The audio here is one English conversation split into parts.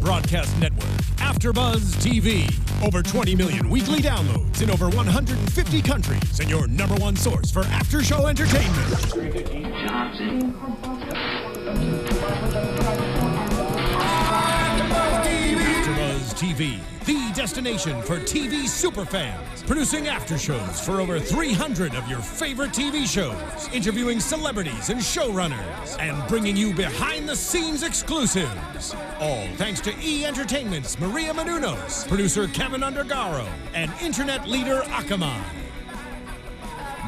broadcast network, AFTERBUZZ TV. Over 20 million weekly downloads in over 150 countries, and your number one source for after-show entertainment. AFTERBUZZ TV, the destination for TV superfans, producing after shows for over 300 of your favorite TV shows, interviewing celebrities and showrunners, and bringing you behind-the-scenes exclusives. All thanks to E! Entertainment's Maria Menounos, producer Kevin Undergaro, and internet leader Akamai.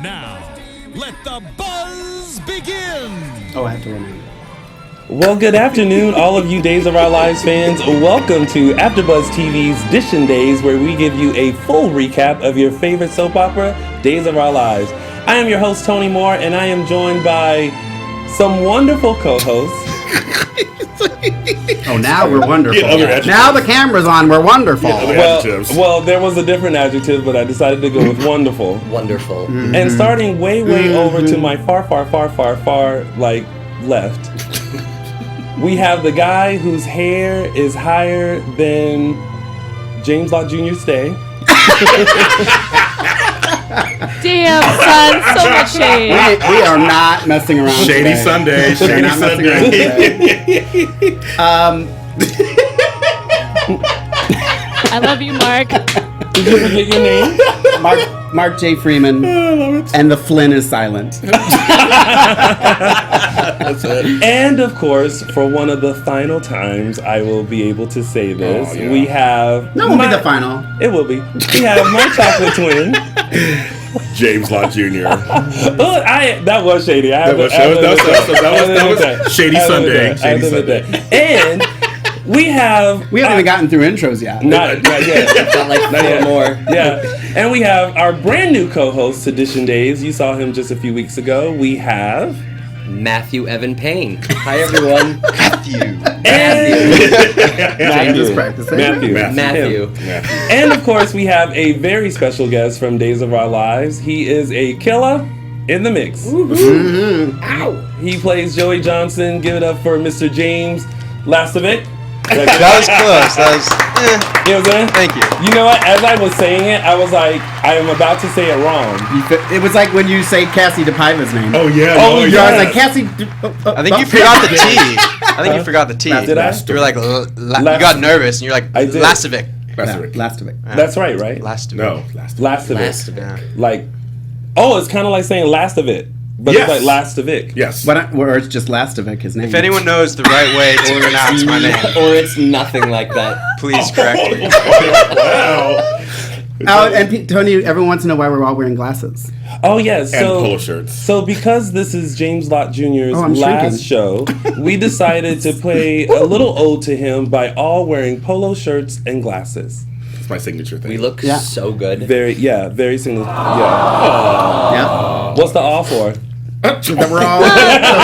Now, let the buzz begin! Oh, I have to remind you. Well, good afternoon, all of you Days of Our Lives fans. Welcome to AFTERBUZZ TV's Dishin' Days, where we give you a full recap of your favorite soap opera, Days of Our Lives. I am your host, Tony Moore, and I am joined by some wonderful co-hosts. Oh, now we're wonderful. Yeah, now the camera's on, we're wonderful. Yeah, well, there was a different adjective, but I decided to go with wonderful. Wonderful. Mm-hmm. And starting way over to my far, like, left. We have the guy whose hair is higher than James Lott Jr.'s stay. Damn, son, so much shade. We are not messing around. Shady today. Sunday. Shady Sunday. I love you, Mark. Did you forget your name? Mark J Freeman. I love it. And the Flynn is silent. That's it. And of course, for one of the final times I will be able to say this, Oh, yeah. we have... No, it'll be the final. It will be. We have my chocolate twin. James Lott Jr. That was shady. That was Shady Sunday. Shady Sunday. And we haven't even gotten through intros yet. Not yet. Got like four more. Yeah. And we have our brand new co-host, Dishin' Days. You saw him just a few weeks ago. We have... Matthew Evan Paine. Hi, everyone. Matthew. Matthew. And of course, we have a very special guest from Days of Our Lives. He is a killer in the mix. Mm-hmm. Ow. He plays Joey Johnson. Give it up for Mr. James Lastovic. That was close. That was, You know what I'm saying? Thank you. You know what? As I was saying it, I was like, I am about to say it wrong. It was like when you say Cassie DePaiva's name. Oh, yeah. I was like, Cassie... I think you forgot the T. I think you forgot the T. Did I? You were like, you got nervous, and you're like, I did. Lastovic. Lastovic. That's right, right? Lastovic. No. Lastovic. Yeah. Like, it's kind of like saying last of it, but Yes. it's like Lastovic. Yes. Or it's just Lastovic, his name. If anyone knows the right way to pronounce my name, Or it's nothing like that. please correct me. Wow. And Tony, everyone wants to know why we're all wearing glasses. Oh yes, And polo shirts. So because this is James Lott Jr.'s I'm last shrinking. show, we decided to pay a little ode to him by all wearing polo shirts and glasses. It's my signature thing. We look so good. Very single. Yeah. Yeah. What's the all for? That we're all...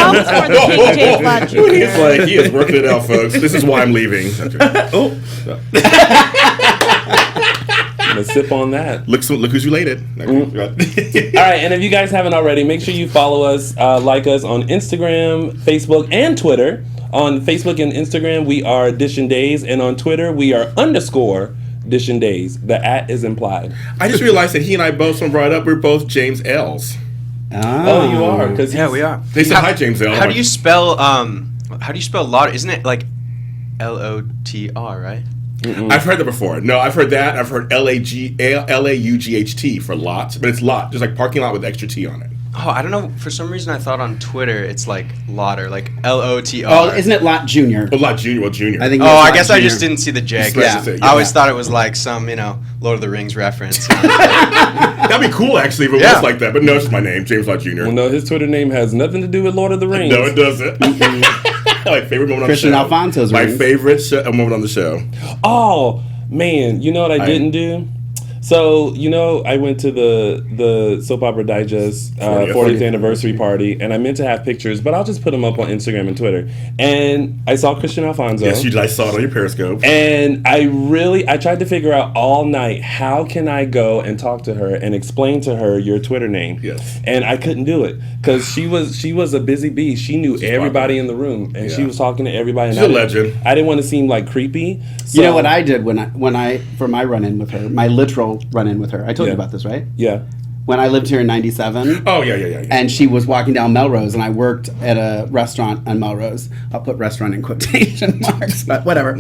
Almost for the King James Lott Jr. He's like, he is working it out, folks. This is why I'm leaving. Oh. I'm gonna sip on that. Look who's related. All right, and if you guys haven't already, make sure you follow us, like us on Instagram, Facebook, and Twitter. On Facebook and Instagram, we are Dishin' Days, and on Twitter, we are _Dishin' Days. The @ is implied. I just realized that he and I both, when brought up, we're both James L's. Oh, you are? Because Yeah, we are. They said, hi, James L. How do you spell Lott? Isn't it like L-O-T-R, right? I've heard that before. No, I've heard that. I've heard L-A-U-G-H-T for lot, but it's lot, just like parking lot with extra T on it. Oh, I don't know. For some reason, I thought on Twitter it's like Lotter, like L-O-T-R. Oh, isn't it Lott Jr.? Oh, Lott Jr. Well, Junior. I think. Oh, it's I Lott guess Jr. I just didn't see the J. Yeah. I always thought it was like some, Lord of the Rings reference. That'd be cool, actually, if it was like that. But no, it's just my name, James Lott Jr. Well, no, his Twitter name has nothing to do with Lord of the Rings. No, it doesn't. My favorite moment Christian on the show. Alfonso's My rings. favorite moment on the show. Oh, man, you know what I didn't do? So, I went to the Soap Opera Digest 40th anniversary party, and I meant to have pictures, but I'll just put them up on Instagram and Twitter. And I saw Christian Alfonso. Yes, I saw it on your Periscope. And I tried to figure out all night, how can I go and talk to her and explain to her your Twitter name? Yes. And I couldn't do it, because she was a busy bee. She knew everybody in the room, and she was talking to everybody. She's a legend. I didn't want to seem like creepy. So, you know what I did when I for my run-in with her, my literal run-in with her. I told you about this, right? Yeah. When I lived here in '97. Oh yeah. And she was walking down Melrose, and I worked at a restaurant on Melrose. I'll put restaurant in quotation marks, but whatever.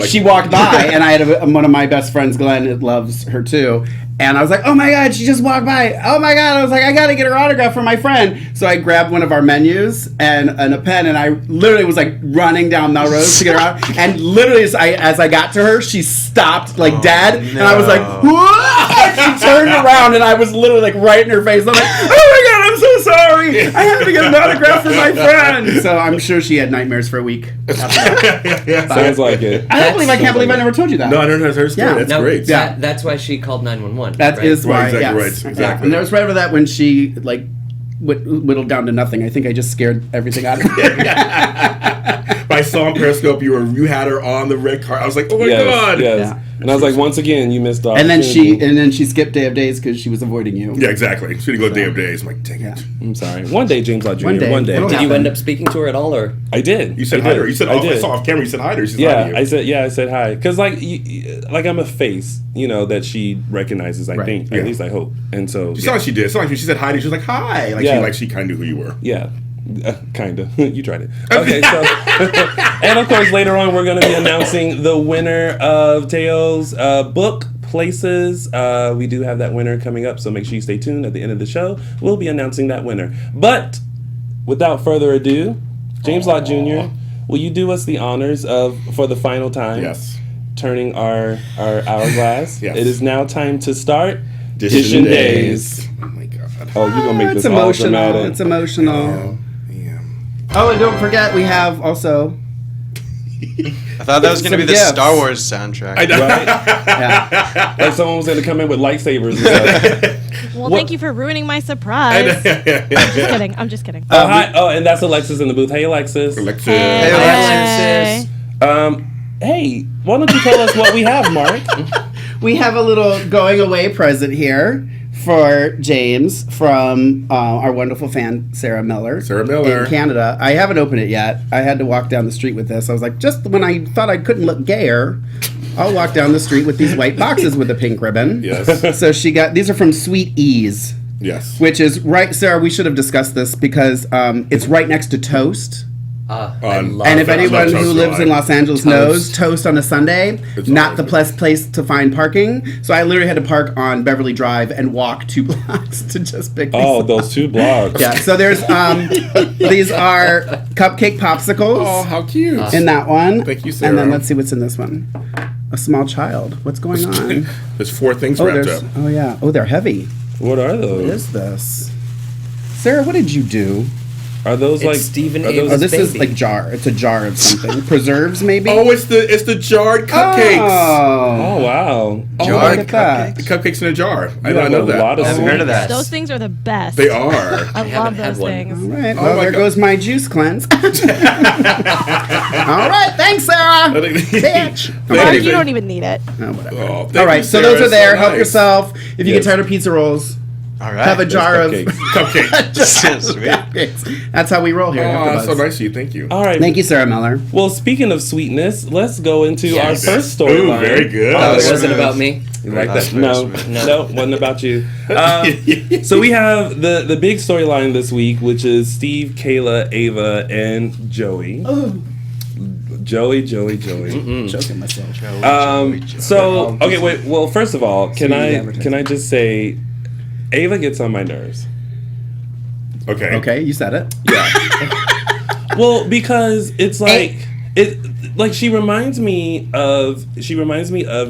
She walked by, and I had one of my best friends, Glenn, loves her too. And I was like, oh my God, she just walked by. Oh my God. I was like, I got to get her autograph for my friend. So I grabbed one of our menus and a pen, and I literally was like running down Melrose to get her out. And literally, as I got to her, she stopped like dead. No. And I was like, whoa! She turned around, and I was literally like right in her face. I'm like, oh my God, I'm so sorry. I have to get an autograph for my friend. So I'm sure she had nightmares for a week. Sounds like it. I can't believe I never told you that. No, I don't know her story. Yeah. That's great. Yeah. That's why she called 911. That is why. Exactly yes. right. Exactly. And there was right over that when she like whittled down to nothing. I think I just scared everything out of her. I saw on Periscope you had her on the red card. I was like, oh my God. Yes. Yeah. And I was like, once again, you missed the And opportunity. then she skipped Day of Days because she was avoiding you. Yeah, exactly. She didn't go Day of Days. I'm like, dang it. I'm sorry. One day, James Lott Jr. One day. One day. It'll Did you happen. end up speaking to her at all, or? I did. You said hi to her. You said, I did. saw off camera. You said hi to her. She said hi to you. I said hi. Because, like I'm a face, that she recognizes, I think. Yeah. At least I hope. And so. She sounded like she did. It sounded like she said hi to you. She was like, hi. Like, she kind of knew who you were. Yeah. Kind of. You tried it. Okay, so. And, of course, later on, we're going to be announcing the winner of Teo's book, Places. We do have that winner coming up, so make sure you stay tuned. At the end of the show, we'll be announcing that winner. But without further ado, James Lott Jr., will you do us the honors of, for the final time, turning our hourglass? Yes. It is now time to start Dishin Days. Oh my God. Oh, you're going to make It's this all emotional. dramatic. It's emotional. Yeah. Oh, and don't forget, we have also. I thought that was going to be the gifts. Star Wars soundtrack. Right? Yeah. Like someone was going to come in with lightsabers and stuff. Well, thank you for ruining my surprise. I'm just kidding. Hi. Oh, and that's Alexis in the booth. Hey, Alexis. Alexis. Hey, Hey. Alexis. Hey, why don't you tell us what we have, Mark? We have a little going away present here for James from our wonderful fan, Sarah Miller. In Canada. I haven't opened it yet. I had to walk down the street with this. I was like, just when I thought I couldn't look gayer, I'll walk down the street with these white boxes with a pink ribbon. Yes. So she got, these are from Sweet Ease. Yes. Which is right, Sarah, we should have discussed this because it's right next to Toast. And if anyone who lives in Los Angeles knows, Toast on a Sunday, not the best place to find parking. So I literally had to park on Beverly Drive and walk 2 blocks to just pick these up. Those 2 blocks. Yeah, so there's, these are cupcake popsicles. Oh, how cute. In that one. Thank you, Sarah. And then let's see what's in this one. A small child. What's going on? There's 4 things wrapped up. Oh, yeah. Oh, they're heavy. What are those? What is this? Sarah, what did you do? Are those like Stephen are those, Ava's this is baby. like jar. It's a jar of something. Preserves, maybe? Oh, it's the jarred cupcakes. Oh wow. Jar look at that. The cupcakes in a jar. I You don't have know a that. lot of I haven't heard of that. Those things are the best. They are. I love haven't had those one. things. All right. Oh Well, my there God. goes my juice cleanse. All right. Thanks, Sarah. Bitch. Mark, you don't even need it. Oh, whatever. Oh, thank All right. you, So Sarah. those are there. So Help nice. yourself. If you Yes. get tired of pizza rolls, All right. have a jar of cupcakes. Cupcakes. Sweet. cupcakes. That's how we roll here. Oh, After that's so Buzz. nice of you. Thank you. All right. Thank you, Sarah Miller. Well, speaking of sweetness, let's go into our first Ooh, storyline. very good. Oh, That's it wasn't smooth. about me. You like That's that? very No, smooth. no, wasn't about you. So we have the big storyline this week, which is Steve, Kayla, Ava, and Joey. Joey. Joking myself. So okay, wait. Well, first of all, can advertisement. I just say, Ava gets on my nerves. Okay. Okay, you said it. Yeah. Well, because it's like she reminds me of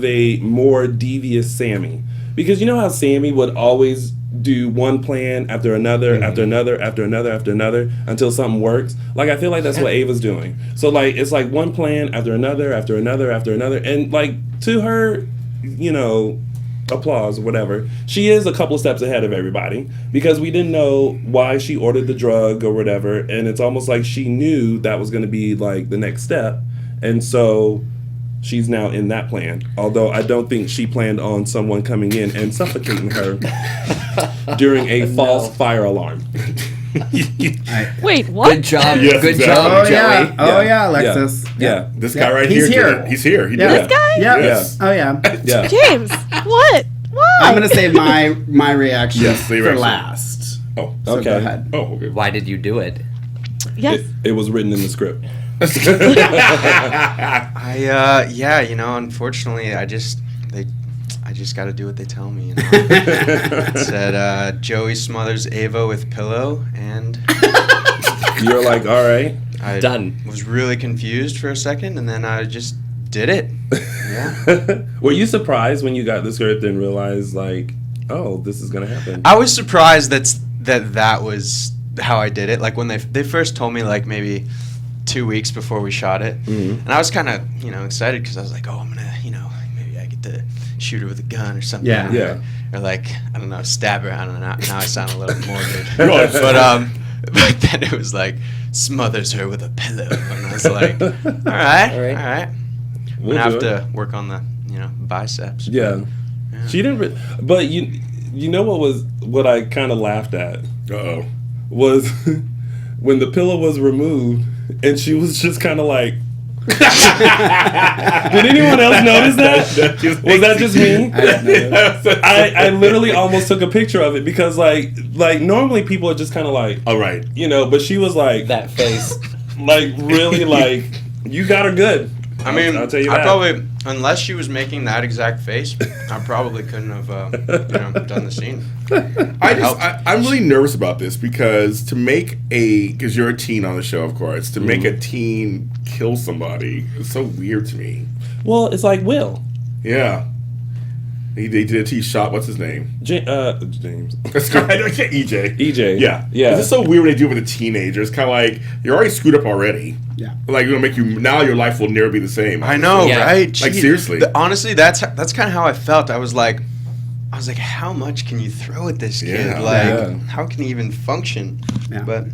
a more devious Sammy. Because you know how Sammy would always do one plan after another, after another, after another, after another, until something works. Like, I feel like that's what Ava's doing. So, like, it's like one plan after another, after another, after another. And, like, to her, applause, whatever. She is a couple of steps ahead of everybody because we didn't know why she ordered the drug or whatever, and it's almost like she knew that was going to be like the next step, and so she's now in that plan. Although I don't think she planned on someone coming in and suffocating her during a false fire alarm. Wait, what? Good job. Yes, Good exactly. job, Joey. Yeah. Oh yeah, Alexis. Yeah. This guy right He's here. here. did it. He's here. He Yeah. did it. This guy? Yeah. Yes. Oh yeah. Yeah. James, what? Why? I'm gonna save my reaction Yes, the for reaction. last. Oh. So Okay. go ahead. Oh, okay. Why did you do it? Yes. It was written in the script. Unfortunately, I just got to do what they tell me. It said Joey smothers Ava with pillow, and You're like, all right. I Done. was really confused for a second, and then I just did it. Yeah. Were you surprised when you got the script and realized, like, oh, this is going to happen? I was surprised that was how I did it. Like when they first told me, like maybe 2 weeks before we shot it, and I was kind of excited because I was like, oh, I'm gonna maybe I get to shoot her with a gun or something. Yeah. Yeah. Or like I don't know, stab her. I don't know. Now I sound a little morbid. Right. But then it was like smothers her with a pillow, and I was like, all right. We'll I have do it. to work on the biceps. Yeah. She didn't, but you know what I kind of laughed at Uh-oh. was when the pillow was removed and she was just kind of like. Did anyone else notice that? Was that just me? I literally almost took a picture of it because like normally people are just kind of like, All right. but she was like That face. like really like you got her good. I mean, I'll tell you I that. probably, unless she was making that exact face, I probably couldn't have, done the scene. I'm really nervous about this because because you're a teen on the show, of course, to make a teen kill somebody is so weird to me. Well, it's like Will. Yeah. They did a T shot. What's his name? James. I can't EJ. EJ. Yeah. Yeah. It's so weird when they do it with a teenager. It's kind of like you're already screwed up already. Yeah. Like you're gonna make you now. Your life will never be the same. I know, Yeah. right? Like, Gee, seriously. Honestly, that's kind of how I felt. I was like, how much can you throw at this kid? Yeah. Like, Yeah. how can he even function? Yeah. But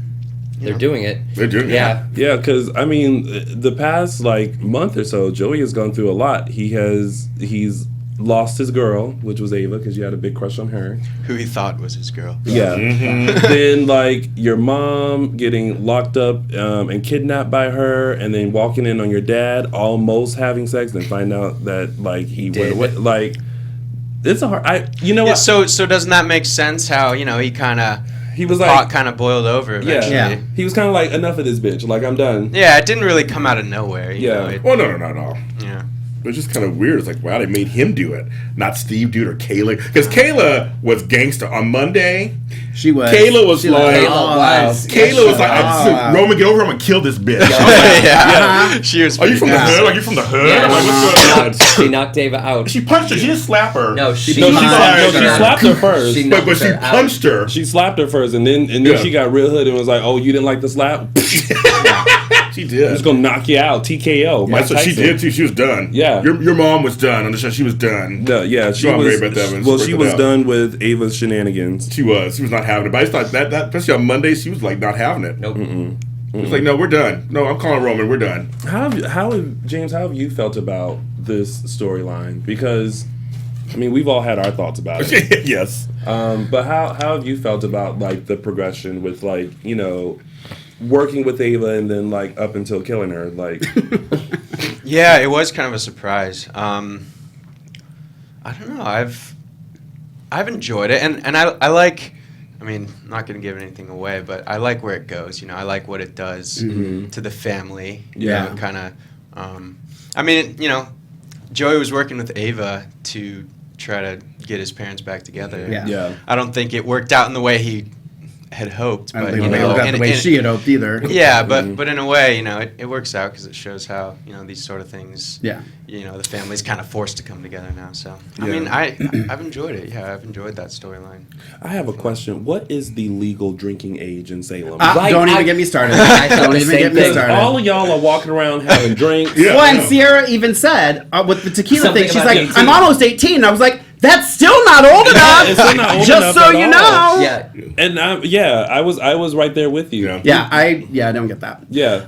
They're doing it. They're doing it. Yeah. Yeah, because I mean, the past like month or so, Joey has gone through a lot. He's lost his girl, which was Ava, because you had a big crush on her. who he thought was his girl. Yeah. Then like your mom getting locked up and kidnapped by her, and then walking in on your dad almost having sex, and find out that like he went away. Like it's a hard. Yeah, what? so doesn't that make sense? How he kind of He was pot like, kind of boiled over eventually. Yeah. he was kind of like, enough of this bitch. Like I'm done. Yeah, it didn't really come out of nowhere. You Yeah. know, it- Well, no, not at all. yeah. It was just kind of weird. It's like, wow, they made him do it, not Steve do it or Kayla. Because Kayla was gangster on Monday. She was. Kayla was she like, Kayla was Roman, get over here, I'm gonna kill this bitch. Yeah. She was. Are you from the pretty hood? Are you from the hood? Yeah. I'm like, what's going on? She knocked Ava out. She punched her. She didn't slap her. No, she No, she knocked slapped her first. She but knocked she her out. punched her. She slapped her first, and then Yeah. she got real hood and was like, "Oh, you didn't like the slap? She I'm did. just gonna knock you out, TKO." Mike That's what she Tyson. did too. She was done. Yeah. Your mom was done on the show. She was done. No, yeah, she Go on, was. Ray Beth Evans. Well, Break she it was out. done with Ava's shenanigans. She was not having it. But I just thought that especially on Monday, she was like not having it. Nope. She was like, no, we're done. No, I'm calling Roman. We're done. James, how have you felt about this storyline? Because, I mean, we've all had our thoughts about it. Yes. But how have you felt about like the progression with like working with Ava and then like up until killing her? Like, Yeah, it was kind of a surprise. I don't know. I've enjoyed it, and I like. I mean, I'm not going to give anything away, but I like where it goes. I like what it does to the family. Yeah. Kind of. I mean, Joey was working with Ava to try to get his parents back together. Yeah. yeah, I don't think it worked out in the way he had hoped. I don't But think you they know, looked out the way she had hoped either. yeah, but in a way, you know, it works out because it shows how, you know, these sort of things. Yeah. You know, the family's kind of forced to come together now. So I Yeah. mean, I've enjoyed it. Yeah, I've enjoyed that storyline. I have a question. What is the legal drinking age in Salem? Right, Don't even get me started. I thought Don't the even same get me thing. started. All of y'all are walking around having drinks. Well, and Sierra even said with the tequila Something thing, she's about like, 18. I'm almost 18. I was like, that's still not old enough. It's still not old Just enough so at you all. know. Yeah. And I was right there with you. Yeah. I don't get that. Yeah.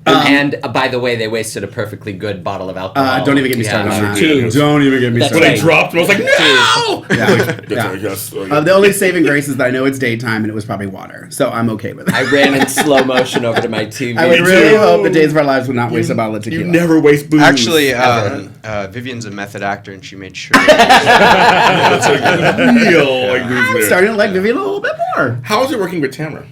And by the way, they wasted a perfectly good bottle of alcohol. Don't even get me started on that. Two. Don't even get me That's When started. they dropped, I was like, no! Yeah. Yes. The only saving grace is that I know it's daytime and it was probably water, so I'm okay with it. I ran in slow motion over to my TV. I would Me really too. hope the Days of Our Lives would not waste a bottle of tequila. You never waste booze. Actually, Vivian's a method actor, and she made sure. That's like real. Like, booze I'm there. starting to like Vivian a little bit more. How is it working with Tamara?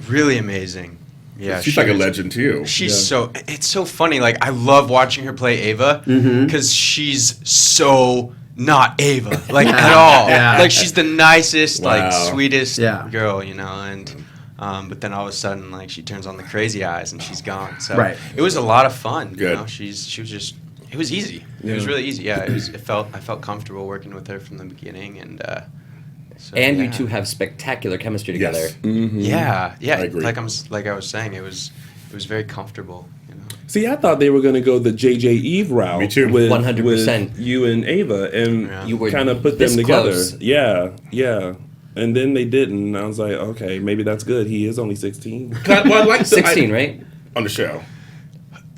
Really amazing. Yeah, She's like a legend too. She's it's so funny. Like, I love watching her play Ava because she's so not Ava, like at all. Yeah. Like, she's the nicest, Wow. like sweetest Yeah. girl, you know. And but then all of a sudden, like, she turns on the crazy eyes and she's gone. So Right. it was a lot of fun. Good. You know, she was just. It was easy. It was really easy. Yeah, I felt comfortable working with her from the beginning, and. So, And yeah. you two have spectacular chemistry together. Yes. Yeah, I agree. Like I was saying, it was very comfortable. You know. See, I thought they were going to go the JJ Eve route. Me too. With 100%. with you and Ava, and Yeah. You were kind of put them this together. close. Yeah, yeah. And then they didn't. I was like, okay, maybe that's good. He is only 16. Well, I like 16, right? on the show.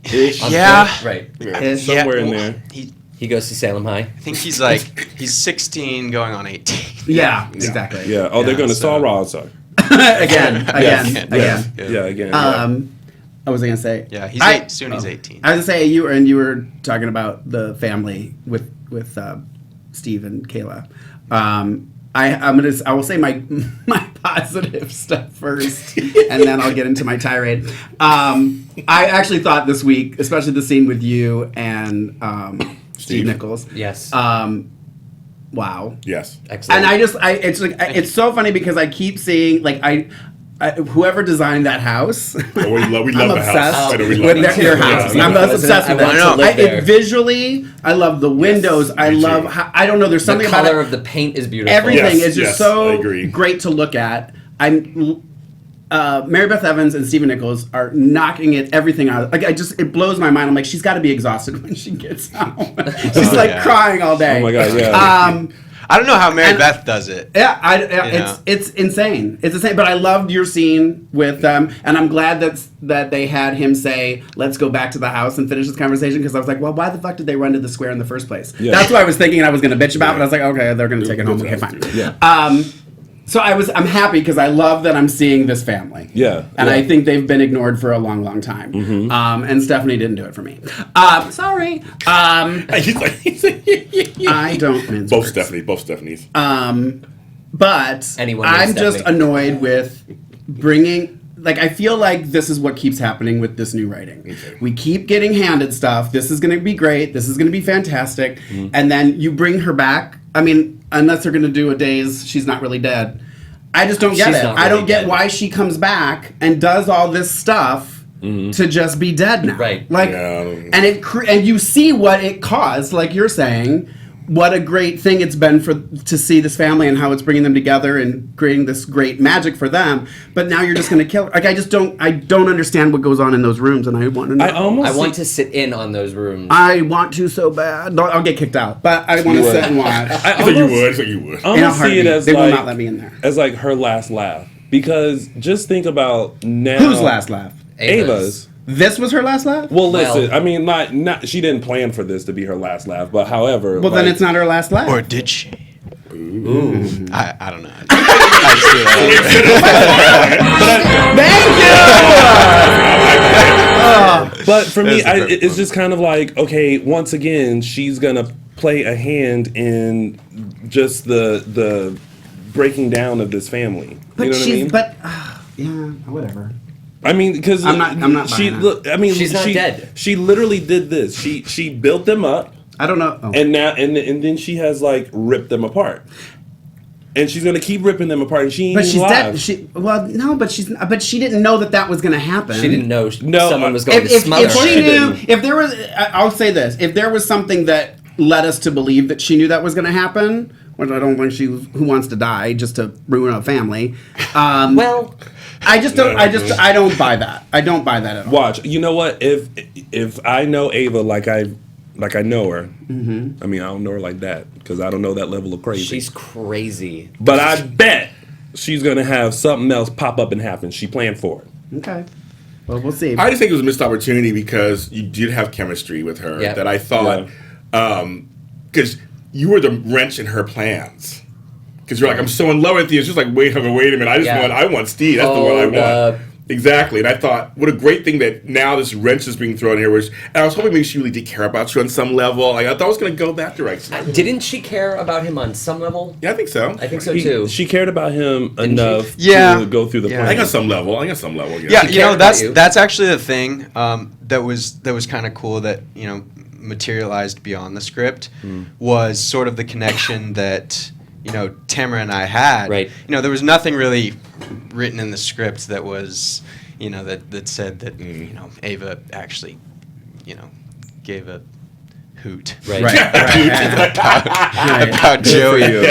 Yeah. Right. Somewhere in there. He goes to Salem High. I think he's 16 going on 18. Yeah, exactly. Yeah. Oh, they're going to so- Saw Raw, sorry. again. Yeah, again. What was I gonna say? Yeah, he's soon he's 18. I was gonna say you were talking about the family with Steve and Kayla. I will say my positive stuff first, and then I'll get into my tirade. I actually thought this week, especially the scene with you and Steve Nichols. Yes. Wow. Yes. Excellent. And it's so funny because I keep seeing whoever designed that house. Oh, we love I'm the obsessed house. I know we with love their house. Yeah. I'm obsessed with I want it. to live there. Visually, I love the windows. I me love too. how, I don't know. There's the something about color it. of the paint is beautiful. Everything Yes, is just yes, so I agree. great to look at. Mary Beth Evans and Stephen Nichols are knocking everything out. Like it blows my mind. I'm like, she's got to be exhausted when she gets home. She's crying all day. Oh my God, yeah. I don't know how Mary Beth does it. Yeah, it's insane. It's insane. But I loved your scene with them, and I'm glad that they had him say, "Let's go back to the house and finish this conversation." Because I was like, "Well, why the fuck did they run to the square in the first place?" Yeah. That's what I was thinking. I was going to bitch about, but I was like, "Okay, they're going to take it home. Okay, fine." Yeah. So I'm happy because I love that I'm seeing this family. Yeah, And yeah. I think they've been ignored for a long, long time. And Stephanie didn't do it for me. Sorry. I don't mince Both words. Both Stephanies. But Anyone named I'm just Stephanie. annoyed with bringing. I feel like this is what keeps happening with this new writing. Okay. We keep getting handed stuff. This is going to be great. This is going to be fantastic. And then you bring her back. I mean, unless they're going to do a Days, she's not really dead. I just don't get She's it. not I really don't get dead. why she comes back and does all this stuff to just be dead now. Right. Yeah. And you see what it caused, like you're saying. What a great thing it's been to see this family and how it's bringing them together and creating this great magic for them. But now you're just going to kill her. I don't understand what goes on in those rooms, and I want to know. I want to sit in on those rooms. I want to so bad. No, I'll get kicked out, but I want to sit and watch. I So you almost- would. So you would. I In a almost see it heartbeat. as They will like not let me in there. as like her last laugh, because just think about now. Whose last laugh? Ava's. This was her last laugh? Well, listen. Well- I mean, not she didn't plan for this to be her last laugh, but however, Well, then it's not her last laugh. Or did she? Ooh. I don't know. I just feel like- Thank you! But for me, That's the perfect it's just kind of like, okay, once again, she's gonna play a hand in just the breaking down of this family. But you know what I mean? yeah, whatever. I mean, because I'm not She buying that. look. I mean, She's not she, dead. She literally did this. She built them up, I don't know. Oh. and now and then she has like ripped them apart. and she's gonna keep ripping them apart. And she ain't But even she's alive. dead. But she didn't know that was going to happen. She didn't know someone was going to If smother she her. knew, if there was, I'll say this: if there was something that led us to believe that she knew that was going to happen, which I don't think she was, who wants to die just to ruin a family. Well, I don't buy that. I don't buy that at all. Watch. You know what? If I know Ava like I know her, I mean I don't know her like that because I don't know that level of crazy. she's crazy. But I bet she's gonna have something else pop up and happen. She planned for it. Okay. Well, we'll see. I just think it was a missed opportunity because you did have chemistry with her Yeah. that I thought, because you were the wrench in her plans. Because you're like, I'm so in love with you. It's just like, wait a minute. I want Steve. That's the one I want. Exactly. And I thought, what a great thing that now this wrench is being thrown here. And I was hoping maybe she really did care about you on some level. Like, I thought it was going to go that direction. Didn't she care about him on some level? Yeah, I think so. I think so too. She cared about him enough Yeah. to go through the Yeah. plan. I think on some level. Yeah, you know, cared that's about you. that's actually the thing that was kind of cool that, you know, materialized beyond the script was sort of the connection that, you know, Tamara and I had. Right. You know, there was nothing really written in the script that was, you know, that said that, you know, Ava actually, you know, gave a hoot. Right. About Joey.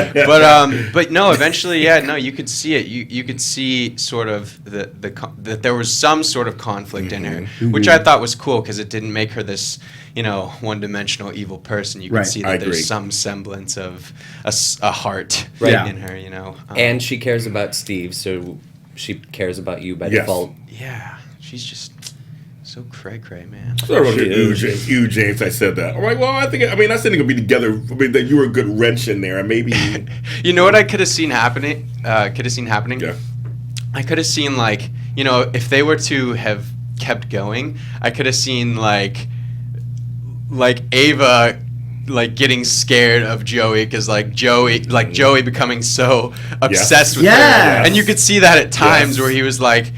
But no, eventually, yeah, no, you could see it. You could see sort of that there was some sort of conflict in her, which I thought was cool because it didn't make her this, you know, one-dimensional evil person. You could see that I there's agree. some semblance of a heart Right. in her, you know. And she cares about Steve, so she cares about you by Yes. default. Yeah, she's just so cray-cray, man. I wrote you, James. I said that. I'm like, well, I think I said it could be together. I mean, that you were a good wrench in there, and maybe. You know what I could have seen happening? Yeah. I could have seen, like, you know, if they were to have kept going, I could have seen like Ava like getting scared of Joey because Joey becoming so obsessed with her, and you could see that at times where he was like,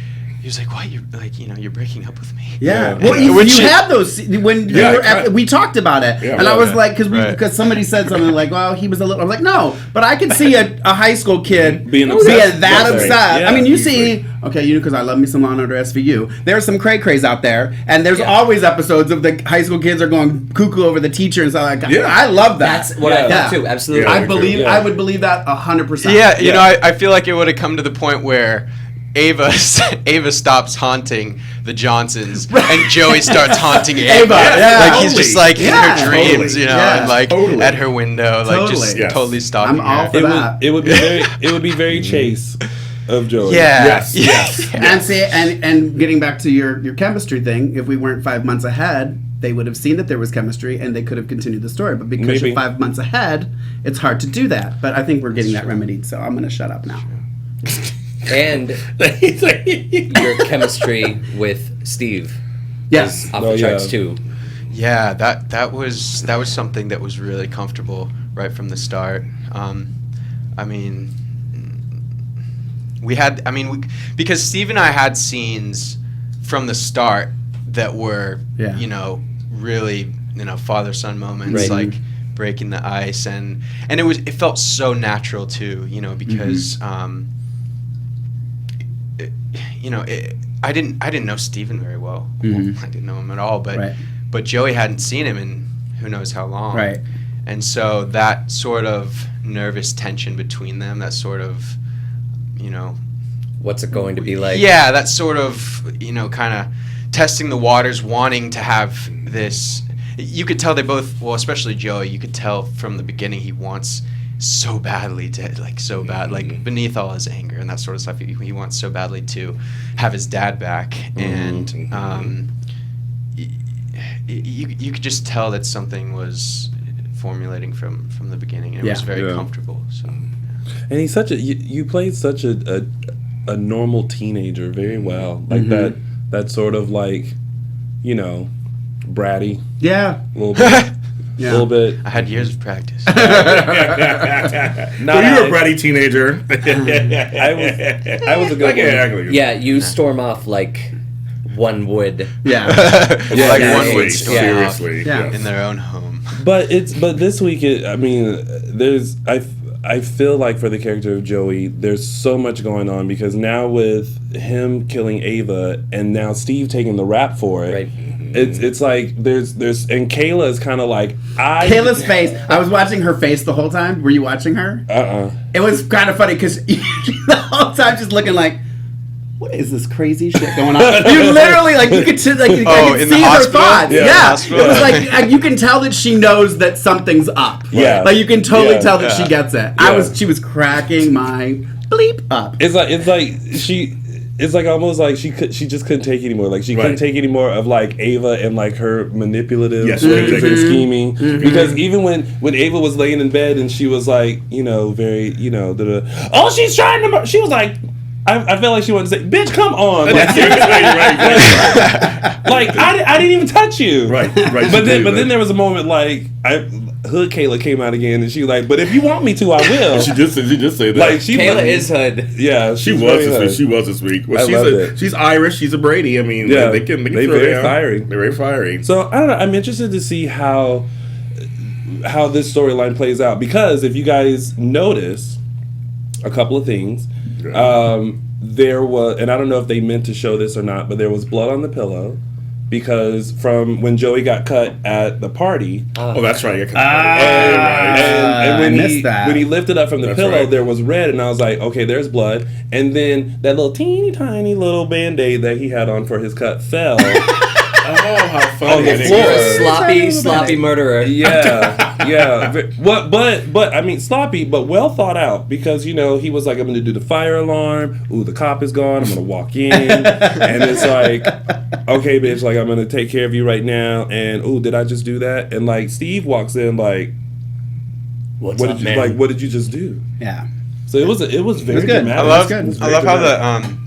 "Why you're like, you know, you're breaking up with me?" Yeah. Yeah. Well, you had those when you were we talked about it, and I was like, because somebody said something like, "Well, he was a little." I was like, "No," but I could see a high school kid being obsessed. that upset. Yeah, I mean, you see, okay, you know, because I love me some Law and Order SVU. There's some cray crays out there, and there's always episodes of the high school kids are going cuckoo over the teacher and stuff like that. Yeah. I love that. That's what I thought too. Absolutely. Yeah. I would believe that 100%. Yeah, you know, I feel like it would have come to the point where Ava stops haunting the Johnsons and Joey starts haunting Ava. Like he's just like in her dreams, you know, and like at her window, like just totally stalking I'm all her. for that. It would be very Chase of Joey. Yeah. Yes. And see, and getting back to your chemistry thing, if we weren't 5 months ahead, they would have seen that there was chemistry and they could have continued the story. But because you're 5 months ahead, it's hard to do that. But I think we're getting that remedied, so I'm going to shut up now. And your chemistry with Steve. Yes. Is off the charts too. Yeah, that was something that was really comfortable right from the start. I mean, because Steve and I had scenes from the start that were, you know, really, you know, father-son moments, like breaking the ice, and it felt so natural too, you know, because you know, I didn't know Steven very well. I didn't know him at all, but Joey hadn't seen him in who knows how long. Right. And so that sort of nervous tension between them, that sort of, you know, What's it going to be like? yeah, that sort of, you know, kind of testing the waters, wanting to have this. You could tell they both, well, especially Joey, you could tell from the beginning he wants so badly to, like, so bad, like, beneath all his anger and that sort of stuff, he wants so badly to have his dad back. And you could just tell that something was formulating from the beginning, and it was very comfortable. So, and he's such a you played such a normal teenager very well, like that sort of, like, you know, bratty, Yeah. a little bit. A little bit. I had years of practice. So you were a bratty teenager. I was a good one. Yeah, you storm off like one would. Yeah. Like one would storm off Seriously. Yeah. in their own home. But this week, I mean, I feel like for the character of Joey, there's so much going on because now with him killing Ava and now Steve taking the rap for it, Right. it's like there's and Kayla is kind of like Kayla's face. I was watching her face the whole time. Were you watching her? It was kind of funny because the whole time just looking like, what is this crazy shit going on? You literally you could see, I could see her thoughts. Yeah. It was like you can tell that she knows that something's up. Yeah. Like you can totally tell that she gets it. She was cracking my bleep up. It's like almost like she just couldn't take it anymore. Like she couldn't take any more of like Ava and like her manipulative and scheming. Mm-hmm. Because even when Ava was laying in bed and she was like, very, oh, she's trying to. She was like, I felt like she wanted to say, bitch, come on. Like, I didn't even touch you. Right. But then there was a moment like Hood Kayla came out again and she was like, but if you want me to, I will. She did say that. Like Kayla is Hood. Yeah, she was this week. She was this week. Well, she's Irish. She's a Brady. I mean, they can they're very fiery. They're very fiery. So I don't know. I'm interested to see how this storyline plays out because if you guys notice a couple of things. There was, and I don't know if they meant to show this or not, but there was blood on the pillow because from when Joey got cut at the party. Oh, that's right. And when he lifted up from the pillow, there was red, and I was like, okay, there's blood. And then that little teeny tiny little Band-Aid that he had on for his cut fell. Oh, how funny! On the floor. Sloppy murderer. Yeah. But I mean, sloppy, but well thought out because he was like, I'm going to do the fire alarm. Ooh, the cop is gone. I'm going to walk in, and it's like, okay, bitch, like I'm going to take care of you right now. And ooh, did I just do that? And like Steve walks in, like, what did you just do? Yeah. So it was very dramatic. I love how the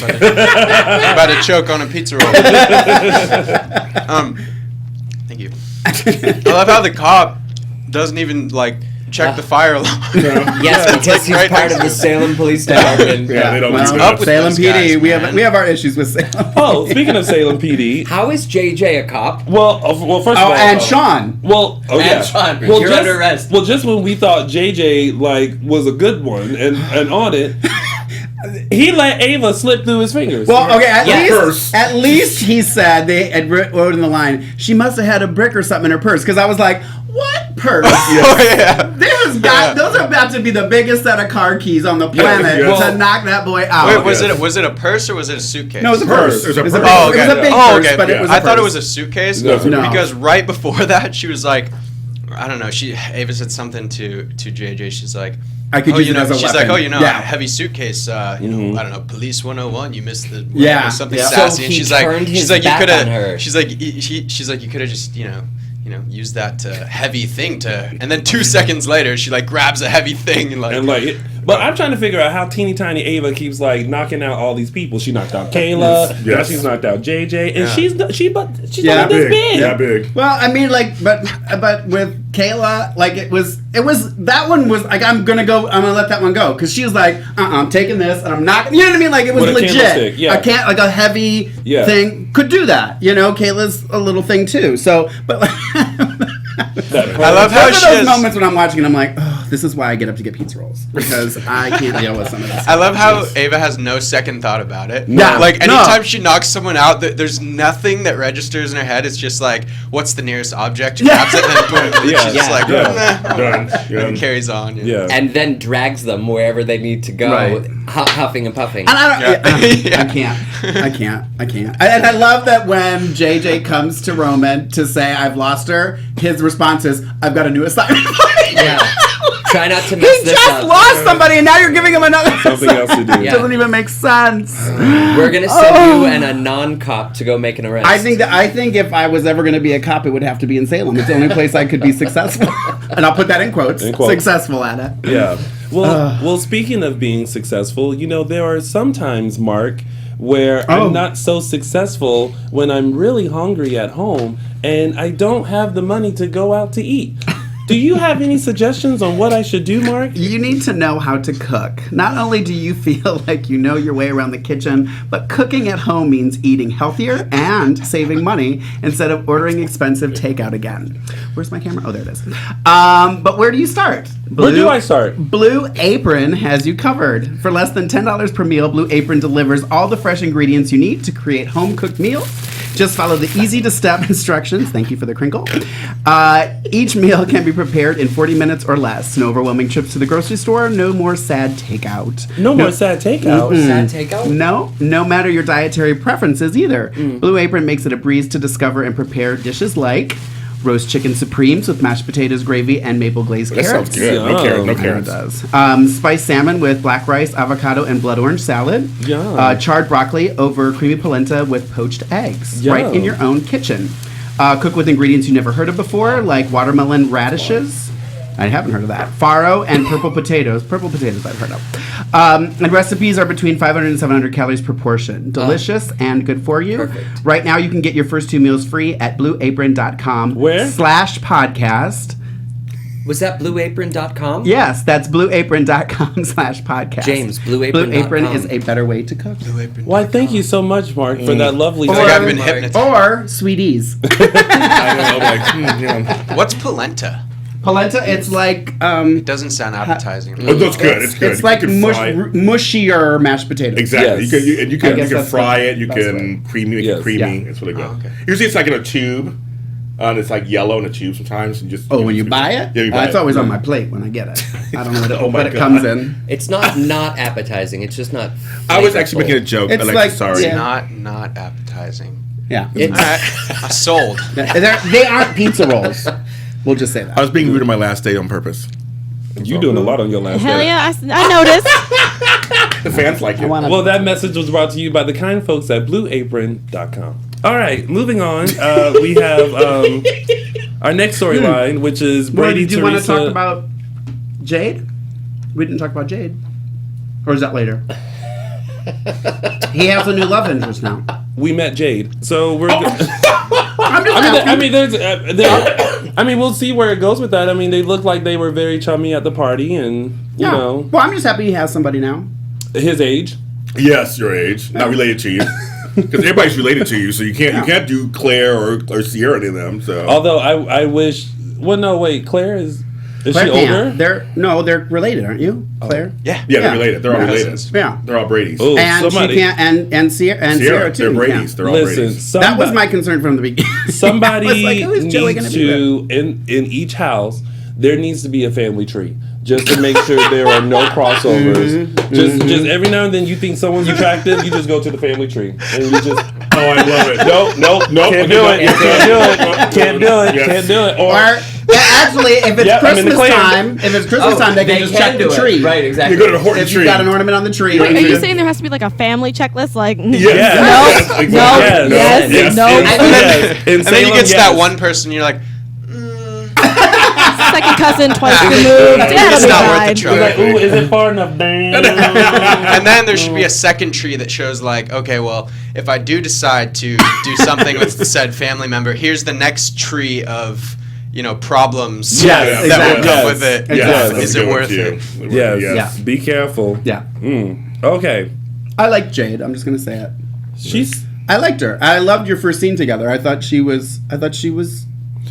about to choke on a pizza roll. Thank you. I love how the cop doesn't even check the fire alarm. Yes, because he's part of the Salem Police Department. They don't up with Salem PD. Guys, we have our issues with Salem. Oh, speaking of Salem PD, how is JJ a cop? Well, first of all, and Sean. Well, Sean, you're under arrest. Well, just when we thought JJ was a good one and on it. He let Ava slip through his fingers. Well, okay, at least he said they had wrote in the line, she must have had a brick or something in her purse. Because I was like, what purse? Those are about to be the biggest set of car keys on the planet to knock that boy out. Wait, was it a purse or was it a suitcase? No, it was a purse. It was a big purse, but it was I thought it was a suitcase because right before that she was like, I don't know. Ava said something to JJ. She's like, I could use it as a weapon. She's like, a heavy suitcase. I don't know, police 101. You missed the something sassy. So and she's like, you could have. She's like, you could have just used that heavy thing to. And then 2 seconds later, she grabs a heavy thing and But I'm trying to figure out how teeny tiny Ava keeps knocking out all these people. She knocked out Kayla. Now she's knocked out JJ, and she's this big. Yeah, big. Well, I mean, but with Kayla, it was that one was I'm gonna let that one go because she was like, I'm taking this and I'm not. You know what I mean? It was legit. I can't a heavy thing could do that. Kayla's a little thing too. So, but. I love how those are those moments when I'm watching and I'm like, oh, this is why I get up to get pizza rolls because I can't deal with some of this. I love how Ava has no second thought about it. No, anytime she knocks someone out, there's nothing that registers in her head. It's just what's the nearest object? She grabs it and then boom. She's just done. And carries on. And then drags them wherever they need to go, huffing and puffing. And I can't. And I love that when JJ comes to Roman to say I've lost her, his response is, I've got a new assignment. Try not to mess this up. He just lost somebody and now you're giving him another something else to do. It doesn't even make sense. We're going to send you and a non-cop to go make an arrest. I think if I was ever going to be a cop, it would have to be in Salem. It's the only place I could be successful. And I'll put that in quotes. Successful at it. Yeah. Well, speaking of being successful, there are sometimes, Mark, where I'm not so successful when I'm really hungry at home and I don't have the money to go out to eat. Do you have any suggestions on what I should do, Mark? You need to know how to cook. Not only do you feel like you know your way around the kitchen, but cooking at home means eating healthier and saving money instead of ordering expensive takeout again. Where's my camera? Oh, there it is. But where do you start? Where do I start? Blue Apron has you covered. For less than $10 per meal, Blue Apron delivers all the fresh ingredients you need to create home-cooked meals. Just follow the easy-to-step instructions. Thank you for the crinkle. Each meal can be prepared in 40 minutes or less. No overwhelming trips to the grocery store. No more sad takeout. No more sad takeout. Sad takeout? No matter your dietary preferences either. Blue Apron makes it a breeze to discover and prepare dishes like roast chicken supremes with mashed potatoes, gravy, and maple glazed That carrots. sounds good. No carrots. No It carrots. does. Spiced salmon with black rice, avocado, and blood orange salad. Yum. Charred broccoli over creamy polenta with poached eggs. Yum. Right in your own kitchen. Cook with ingredients you never heard of before, like watermelon radishes. I haven't heard of that. Farro and purple potatoes. Purple potatoes I've heard of. And recipes are between 500 and 700 calories per portion. Delicious and good for you. Perfect. Right now you can get your first 2 meals free at blueapron.com. Where? /podcast. Was that blueapron.com? Yes, that's blueapron.com/podcast. James, blueapron.com. Blue Apron is a better way to cook. Why, thank you so much, Mark, for that lovely Like I've story. been hypnotized. Or Sweeties. I know, like, yeah. What's polenta? Polenta, it's like It doesn't sound appetizing. Oh, that's good. It's good. it's like You can fry it. mushier mashed potatoes. Exactly. Yes. You can I guess that's fry the it. You best can creamy. Make Yes. it creamy. Yeah. It's really good. Oh, okay. Usually it's like in a tube, and it's like yellow in a tube sometimes. And just Oh, when you buy it? Yeah, you buy It's it. always on my plate when I get it. I don't know what it, Oh my what it God. comes in. It's not appetizing. It's just not. I was actually flavorful. making a joke. It's Alexa, like- sorry. yeah. Not appetizing. Yeah. It's All right, I sold. They aren't pizza rolls. We'll just say I that. was being rude on my last day on purpose. You doing a lot on your last Hell day. yeah, I noticed. The fans like it. wanna- Well, that message was brought to you by the kind folks at blueapron.com. All right, moving on. We have our next storyline, which is Brady, do you want to Teresa. talk about Jade? We didn't talk about Jade. Or is that later? He has a new love interest now. We met Jade, so we're. I'm just I mean, we'll see where it goes with that. I mean, they look like they were very chummy at the party, and you know, Well, I'm just happy he has somebody now. his age. Yes, your age. Not related to you. Because everybody's related to you, so you can't do Claire or Sierra any of them. So Although I wish. Well, no, wait. Claire is she Claire older? can't. They're related, aren't you? Claire? Yeah. yeah, they're Yeah. related. They're all Yeah. related. Yeah. They're all Brady's. Oh, And somebody. she can't, and Sierra too. They're you Brady's. can't. They're all Listen, Brady's. That was my concern from the beginning. Somebody I was like, who is Joey needs gonna be to in each house. There needs to be a family tree just to make sure there are no crossovers. Just every now and then you think someone's attractive, you just go to the family tree and you just. Oh, I love it. Nope, can't do it. Can't do it. Can't do it. Yes. Can't do it. Or actually, if it's Yep, I'm in the Christmas clan. time, they can just check the tree. Right, exactly. You go to the Horton If tree. you got an ornament on the tree. Wait, are you saying there has to be like a family checklist? Like, Yes. Yes. Yes, exactly. Yes. Yes. Yes. No. Yes. In And then you Salem, get to yes. that one person, you're like, second cousin, twice removed. It's Yeah, not worth fine. the trouble. Like, ooh, is it far enough? Dang. And then there should be a second tree that shows like, okay, well, if I do decide to do something with said family member, here's the next tree of, problems Yes, that will exactly. come Yes. with it. Exactly. Yes, Is it worth it? Yes. Yeah. Be careful. Yeah. Okay. I like Jade. I'm just gonna say it. She's. I liked her. I loved your first scene together. I thought she was.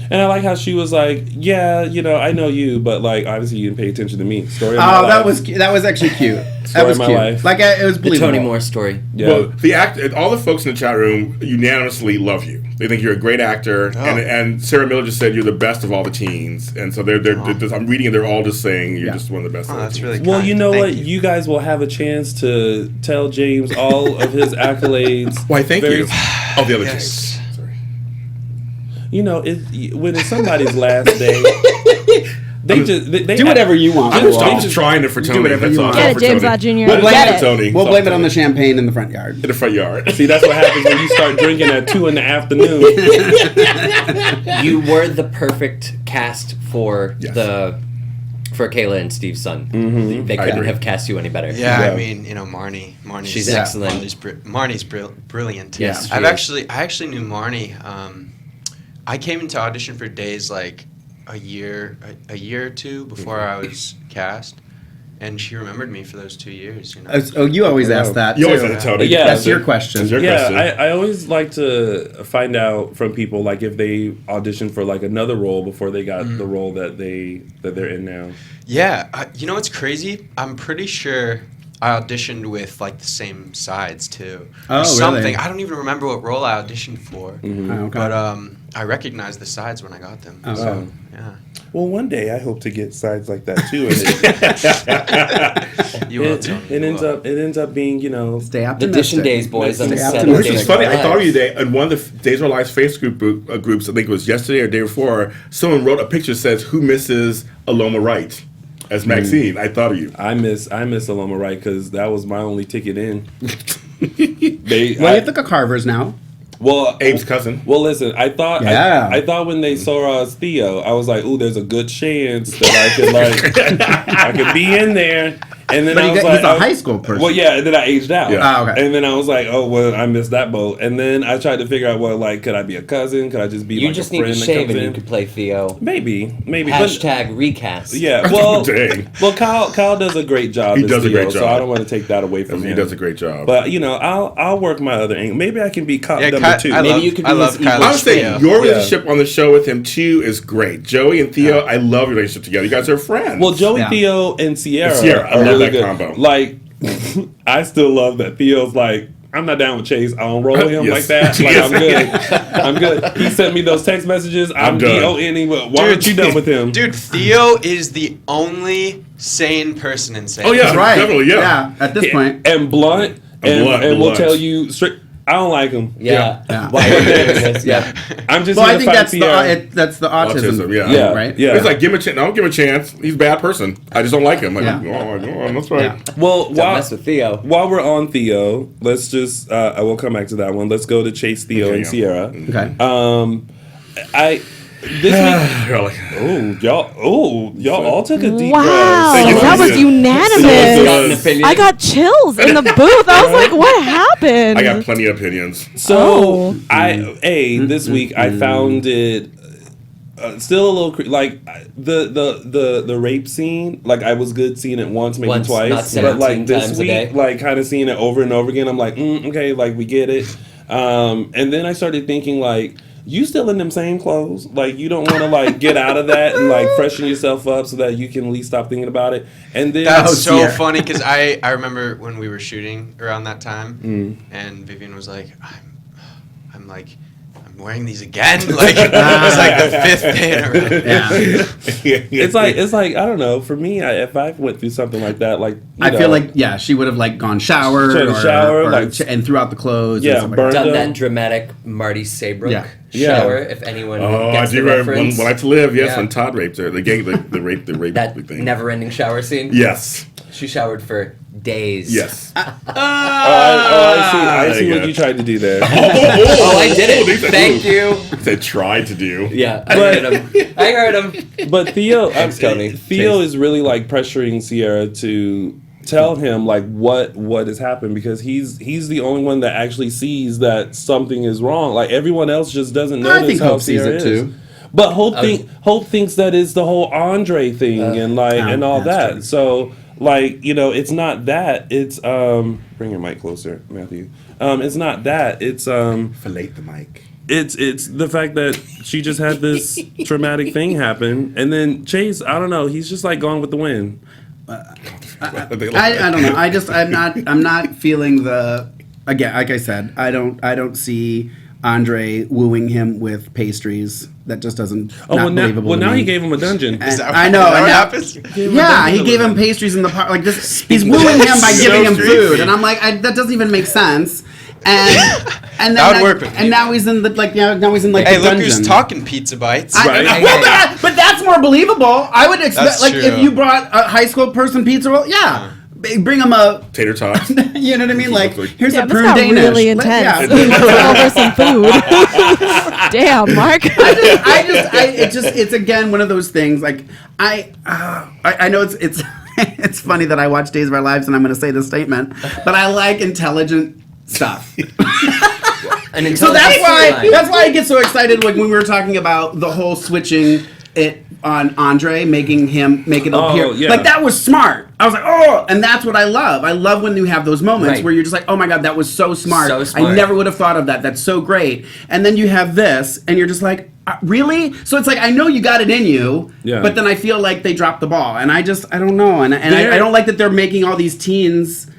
And I like how she was like, yeah, I know you, but like, obviously you didn't pay attention to me. Story of my Oh, life. that was actually cute. That Story was of my cute. life. Like it was The believable. Tony Moore story. Yeah. Well, all the folks in the chat room unanimously love you. They think you're a great actor, and Sarah Miller just said you're the best of all the teens. And so they're just, I'm reading it. They're all just saying you're just one of the best. Oh, of all that's teens. really Well, kind. you know Thank what? You guys will have a chance to tell James all of his accolades. Why? Thank Very- you. Oh, the other Yes. James. Sorry. When it's somebody's last day, they Do whatever you want. I'm Cool. just trying it for Tony. whatever That's you all. want. Get it, For James Tony. Lott Jr. We'll blame Get it, it. Tony. We'll It's blame it all on the Tony. champagne in the front yard. In the front yard. See, that's what happens when you start drinking at 2 PM. You were the perfect cast for Yes. for Kayla and Steve's son. They couldn't agree. have cast you any better. Yeah, Yeah. I mean, Marnie's She's excellent. Marnie's brilliant. Yes, she I is. actually knew Marnie. I came into audition for Days like a year or two before I was cast. And she remembered me for those 2 years, you know. Oh, you always ask that. You always too. have to tell me. Yeah, That's your question. That's your Yeah, question. I always like to find out from people like if they auditioned for like another role before they got the role that they're in now. Yeah, you know what's crazy? I'm pretty sure I auditioned with like the same sides too. Oh, or something. really? I don't even remember what role I auditioned for. Oh, okay. But I recognized the sides when I got them. Oh. So, yeah. Well, one day I hope to get sides like that too. And You will, Tony. it ends up being, you know, Stay The optimistic. Edition Days boys on the Stay set. optimistic. Which Days is of funny. Our I thought of you Lives. today in one of the Days of Our Lives Facebook groups. I think it was yesterday or the day before. Someone wrote a picture that says, "Who misses Aloma Wright as Maxine?" I thought of you. I miss Aloma Wright because that was my only ticket in. Well, you have to go Carver's now. Well, Abe's cousin. Well, listen, I thought I thought when they saw us Theo, I was like, "Ooh, there's a good chance that I could I could be in there." And then But I was he's like, a high school person. Well, yeah, and then I aged out. Yeah. Ah, okay. And then I was like, "Oh, well, I missed that boat." And then I tried to figure out, well, like, could I be a cousin? Could I just be You like just a need to friend that shave comes and you in? could play Theo. Maybe. Hashtag recast. Yeah. Well, Dang. well, Kyle does a great job. He as does a Theo, great So job. I don't want to take that away from He him. does a great job. But you know, I'll work my other angle. Maybe I can be cop Yeah, number two. Maybe you could be I love his evil Kylo. I would say Yeah. your Yeah. relationship on the show with him too is great. Joey and Theo, I love your relationship together. You guys are friends. Well, Joey, Yeah. Theo, and Sierra, Sierra, I are love really that good. combo. Like, I still love that Theo's like, I'm not down with Chase. I don't roll him Yes. like that. Like, I'm good. I'm good. He sent me those text messages. I'm done. DON. Why aren't you done with him? Dude, Theo is the only sane person in San Oh, yeah. That's right. Definitely, yeah. Yeah, at this point. And blunt. And we'll blunt. tell you straight. I don't like him. Yeah. Yeah. Why are you doing this? Yeah. I'm just Well, here I to think fight Sierra. that's the autism. Autism, yeah. Yeah. Right? Yeah. He's like, give him a chance. No, don't give him a chance. He's a bad person. I just don't like him. Like, Yeah. oh, that's right. Yeah. Well, Don't while, mess with Theo. while we're on Theo, let's just I will come back to that one. Let's go to Chase, Theo, Okay, and yeah. Sierra. Okay. This week, You're like, y'all all took a deep Wow, Thank you, that was Teresa. unanimous. Got an opinion. I got chills in the booth. I was like, what happened? I got plenty of opinions. So Oh. this week I found it still a little like the rape scene. Like I was good seeing it once, maybe Once, twice, not but 17 like this times a week, day. like kind of seeing it over and over again. I'm like, okay, like we get it. And then I started thinking like, you still in them same clothes. Like, you don't want to, like, get out of that and, like, freshen yourself up so that you can at least stop thinking about it. And then... That's so Sierra. funny because I remember when we were shooting around that time, and Vivian was like, I'm wearing these again. Like it was like the 5th day in a row. Yeah. It's like I don't know. For me, if I went through something like that, like I feel like she would have like gone showered Tried to shower, like- and threw out the clothes. Yeah, and stuff like burned that. Done them. that dramatic Marty Saybrook Yeah. shower. If anyone Oh, I gets do the remember reference, when I to live. Yes, Yeah. when Todd raped her, the rape that thing. never-ending shower scene. Yes, She showered for days. yes. I see There you what go. you tried to do there. Oh, I did they it. said, Thank you. They tried to do. Yeah, I heard him. But Theo, Thanks, Tony. Theo Chase. is really like pressuring Sierra to tell him like what has happened because he's the only one that actually sees that something is wrong. Like everyone else just doesn't notice I think how Hope sees Sierra it is. too. But Hope thinks that it's the whole Andre thing and all that's that. true. So like it's not that. It's bring your mic closer, Matthew. It's not that. It's Fillet the mic. It's the fact that she just had this traumatic thing happen, and then Chase, I don't know, he's just like gone with the wind. I don't know. I'm not feeling the again. Like I said, I don't see Andre wooing him with pastries. That just doesn't. Not believable to now me. he gave him a dungeon. And that I know. what and now- happens? Yeah, he gave him pastries in the park. Like this, he's wooing him by giving him food, and I'm like, that doesn't even make sense. And That would work with me. And now he's in the now he's in like Hey, the look dungeon. who's talking pizza bites. Right. Well, but that's more believable. I would expect That's like if true. you brought a high school person pizza roll, bring him a. Tater tots. You know what I mean? Like here's Damn, a this prune got Danish. really intense. Yeah. Over some food. Damn, Mark. It's again one of those things. Like I know it's it's funny that I watch Days of Our Lives and I'm going to say this statement, but I like intelligent stuff. So that's why I get so excited like when we were talking about the whole switching it on Andre, making it appear yeah. like that was smart. I was like, oh, and that's what I love. I love when you have those moments where you're just like, oh my god, that was so smart. I never would have thought of that. That's so great. And then you have this, and you're just like, really? So it's like, I know you got it in you, but then I feel like they dropped the ball, and I don't know, and I don't like that they're making all these teens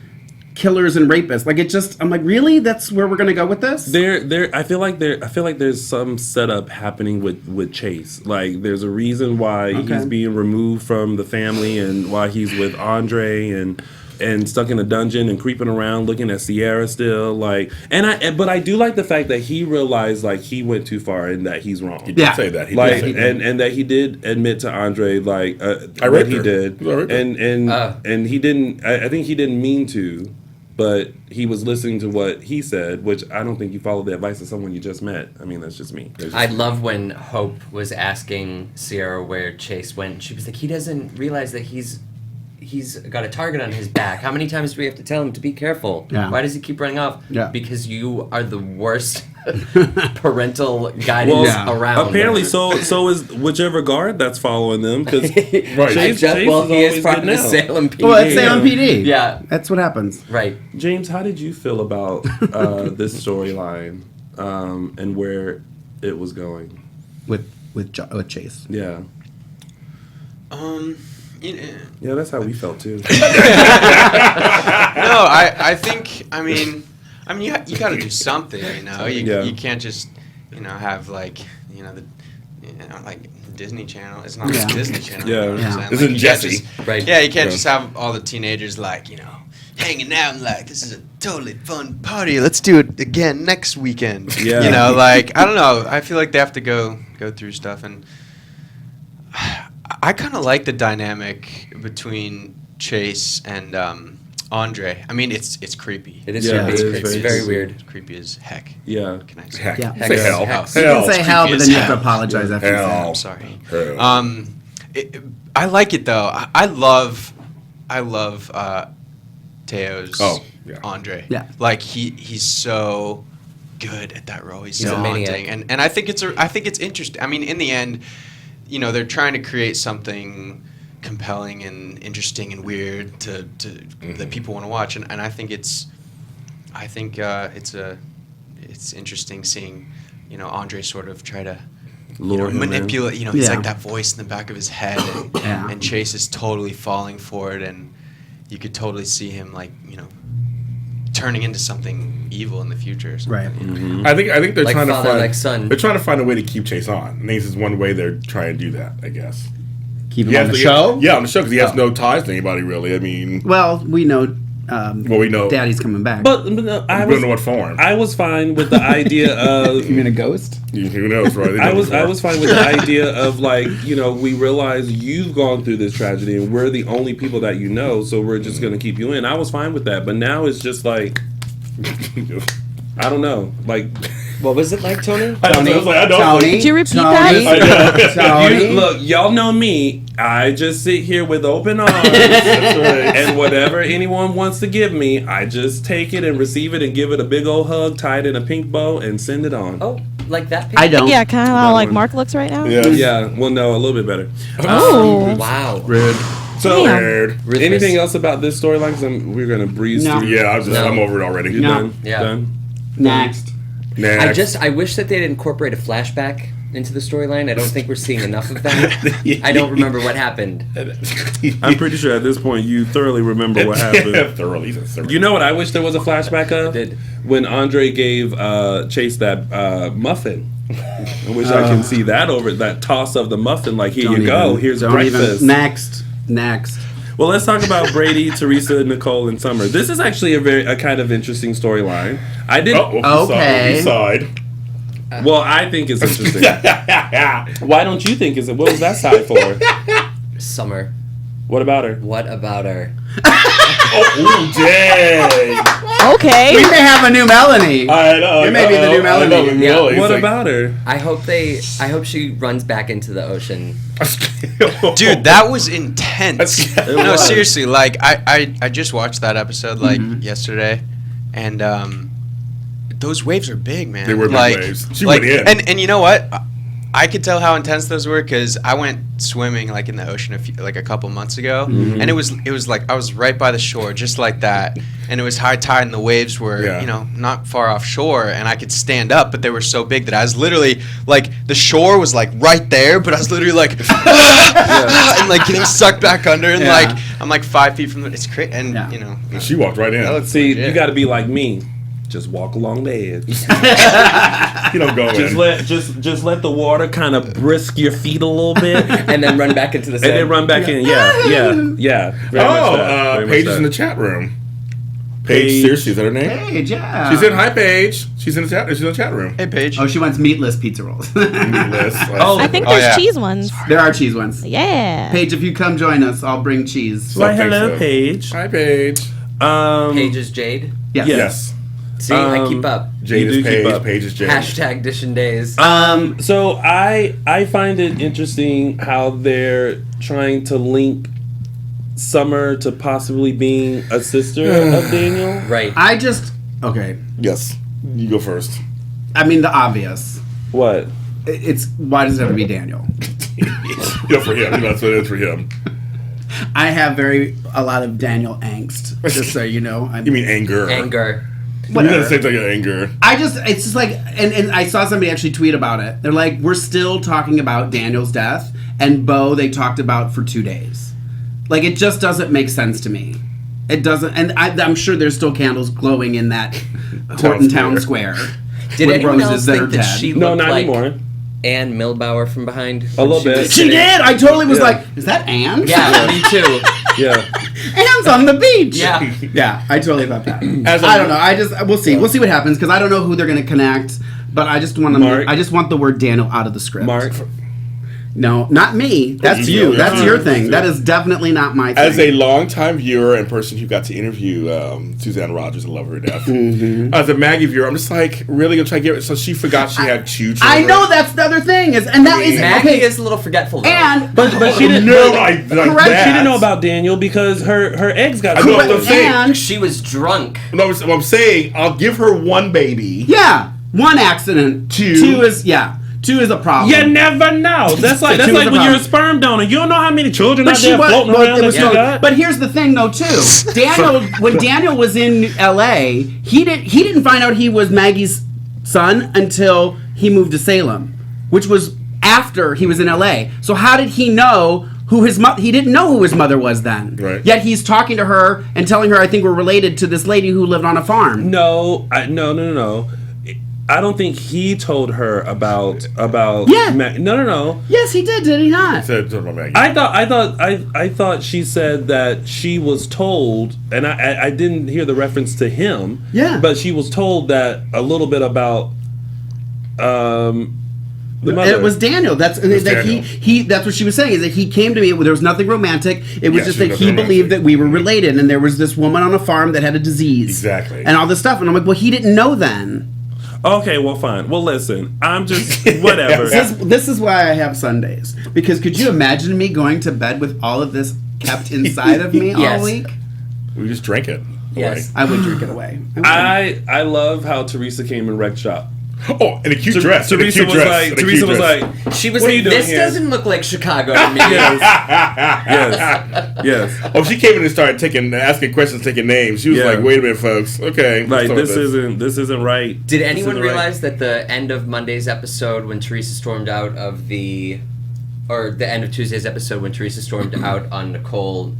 killers and rapists. Like, it just, I'm like, really? That's where we're gonna go with this? I feel like there's some setup happening with Chase. Like, there's a reason why he's being removed from the family and why he's with Andre and stuck in a dungeon and creeping around looking at Sierra still. Like, but I do like the fact that he realized like he went too far and that he's wrong. He did say that. He did say that. And that he did admit to Andre like I read he did. And he didn't. I think he didn't mean to. But he was listening to what he said, which I don't think you followed the advice of someone you just met. I mean, that's just me. I love when Hope was asking Sierra where Chase went. She was like, he doesn't realize that he's got a target on his back. How many times do we have to tell him to be careful? Yeah. Why does he keep running off? Yeah. Because you are the worst parental guidance around. Apparently, so is whichever guard that's following them. Because he is part of the Salem PD. Well, it's Salem PD. Yeah. That's what happens. Right. James, how did you feel about this storyline and where it was going? With Chase. Yeah. Yeah, that's how we felt too. No, I think, I mean, you got to do something, you know. You can't just, have like, like Disney Channel. It's not like Disney Channel. Yeah. Isn't Jesse? Right. Yeah, you can't just have all the teenagers like, hanging out and like, this is a totally fun party. Let's do it again next weekend. Yeah. Like, I don't know. I feel like they have to go through stuff, and I kind of like the dynamic between Chase and Andre. I mean, it's creepy. It is creepy. It's very weird. It's creepy as heck. Yeah. Can I say heck? Yeah. Say hell. You can say hell, but then you have to apologize after you say I'm sorry. I like it though. I love Teo's Andre. Yeah. Like he's so good at that role. He's so a maniac. haunting, and I think it's interesting. I mean, in the end, they're trying to create something compelling and interesting and weird to that people want to watch, and I think it's interesting seeing Andre sort of try to manipulate. He's like that voice in the back of his head, and Chase is totally falling for it, and you could totally see him like turning into something evil in the future or something. Right. Mm-hmm. I think they're like trying father, to find like son. They're trying to find a way to keep Chase on. I think this is one way they're trying to do that, I guess. Keep him on the show? Yeah, on the show, because he has no ties to anybody, really. I mean... Well, we know... we know... Daddy's coming back. But we don't know what form. I was fine with the idea of... You mean a ghost? Who knows, right? I was fine with the idea of, like, we realize you've gone through this tragedy and we're the only people that you know, so we're just going to keep you in. I was fine with that. But now it's just like... I don't know. Like... What was it like, Tony? Tony? Did you repeat that? Tony? Look, y'all know me. I just sit here with open arms. And whatever anyone wants to give me, I just take it and receive it and give it a big old hug, tie it in a pink bow, and send it on. Oh, like that? Pink? I don't. Yeah, kind of how like Mark looks right now. Yeah. Well, no, a little bit better. Oh. Wow. Rude. So, Weird. anything else about this storyline? Because we're going to breeze through. Yeah, I'm over it already. You done? Yeah. Done? Next. I wish that they'd incorporate a flashback into the storyline. I don't think we're seeing enough of that. I don't remember what happened. I'm pretty sure at this point you thoroughly remember what happened. Thoroughly. You know what I wish there was a flashback of? When Andre gave Chase that muffin. I wish I can see that toss of the muffin. Like, here you go. Here's breakfast. Next. Well, let's talk about Brady, Teresa, Nicole, and Summer. This is actually a kind of interesting storyline. I didn't. Okay. Side. Well, I think it's interesting. Why don't you think it's? What was that side for? Summer. What about her? What about her? Oh, dang. Okay. We may have a new Melanie. I know. It may be the new Melanie. Yeah. What about her? I hope she runs back into the ocean. Dude, that was intense. No, seriously, like I just watched that episode yesterday, and those waves are big, man. They were big waves. She went in. And you know what? I could tell how intense those were because I went swimming like in the ocean a couple months ago, and it was like I was right by the shore, just like that, and it was high tide and the waves were not far offshore, and I could stand up, but they were so big that I was literally like the shore was like right there, but I was literally like and like getting sucked back under, and like I'm like 5 feet from it's crazy, and you know and she walked right in. Let's see, you got to be like me. Just walk along the edge. You don't go in. Just let the water kind of brisk your feet a little bit, and then run back into the sand. And then run back in. Yeah. Paige is in the chat room. Paige, seriously, is that her name? Paige, yeah. She's in. Hi, Paige. She's in the chat. She's in the chat room. Hey, Paige. Oh, she wants meatless pizza rolls. Meatless. I think there's cheese ones. There are cheese ones. Yeah. Paige, if you come join us, I'll bring cheese. Why, hello, Paige. Hi, Paige. Paige is Jade. Yes. See, I keep up. Jade is Paige. Paige is Jade. Hashtag Dishin Days. So I find it interesting how they're trying to link Summer to possibly being a sister of Daniel. Right. Okay. Yes. You go first. I mean, the obvious. What? It's why does it have to be Daniel? For him. That's what it is for him. I have a lot of Daniel angst, just so you know. You mean anger? Anger. Whatever. You gotta say like anger. It's just like, and I saw somebody actually tweet about it. They're like, we're still talking about Daniel's death, and Beau they talked about for 2 days. Like, it just doesn't make sense to me. It doesn't, and I'm sure there's still candles glowing in that Horton Town Square. Did anyone else think that dead. she No, looked not like anymore. Ann Milbauer from behind? A little bit. She did! I totally was like, is that Anne? Yeah, me too. Yeah. Anne's on the beach! Yeah. Yeah, I totally thought that. I don't know. We'll see. We'll see what happens, because I don't know who they're going to connect, but I just want the word Daniel out of the script. Mark. No, not me. That's you. That's your thing. That is definitely not my thing. As a longtime viewer and person who got to interview Suzanne Rogers, I love her to death. As a Maggie viewer, I'm just like, really gonna try to get it. So she forgot she had 2 children. I know that's the other thing. Maggie is a little forgetful though. And But she didn't correct. She didn't know about Daniel because her eggs got know what I'm saying. And she was drunk. No, what I'm saying, I'll give her 1 baby. yeah, 1 accident. 2 is 2 is a problem. You never know. That's like when you're a sperm donor. You don't know how many children out there floating around that you got. But here's the thing, though, too. Daniel, when Daniel was in L.A., he didn't find out he was Maggie's son until he moved to Salem, which was after he was in L.A. So how did he know who his mother? He didn't know who his mother was then. Right. Yet he's talking to her and telling her, I think we're related to this lady who lived on a farm. No. I don't think he told her about. Yeah. No. Yes, he did he not? Said about Maggie. I thought she said that she was told, and I didn't hear the reference to him. Yeah. But she was told that a little bit about the mother. It was Daniel. That's Daniel. He. That's what she was saying. Is that he came to me. There was nothing romantic. It was just that he believed that we were related, and there was this woman on a farm that had a disease, Exactly. and all this stuff. And I'm like, well, he didn't know then. Okay, well, fine. Well, listen, I'm just whatever. This is why I have Sundays, because could you imagine me going to bed with all of this kept inside of me all week? We just drank it. Yes. I would drink it away. I love how Teresa came and wrecked shop. Oh, in a cute dress. Teresa was like, she was what are like, you doing this here? doesn't look like Chicago to me. Yes. Oh, she came in and started asking questions, taking names. She was like, wait a minute, folks. Okay. Like, this isn't right. Did anyone realize that the end of Monday's episode when Teresa stormed out of the end of Tuesday's episode when Teresa stormed out on Nicole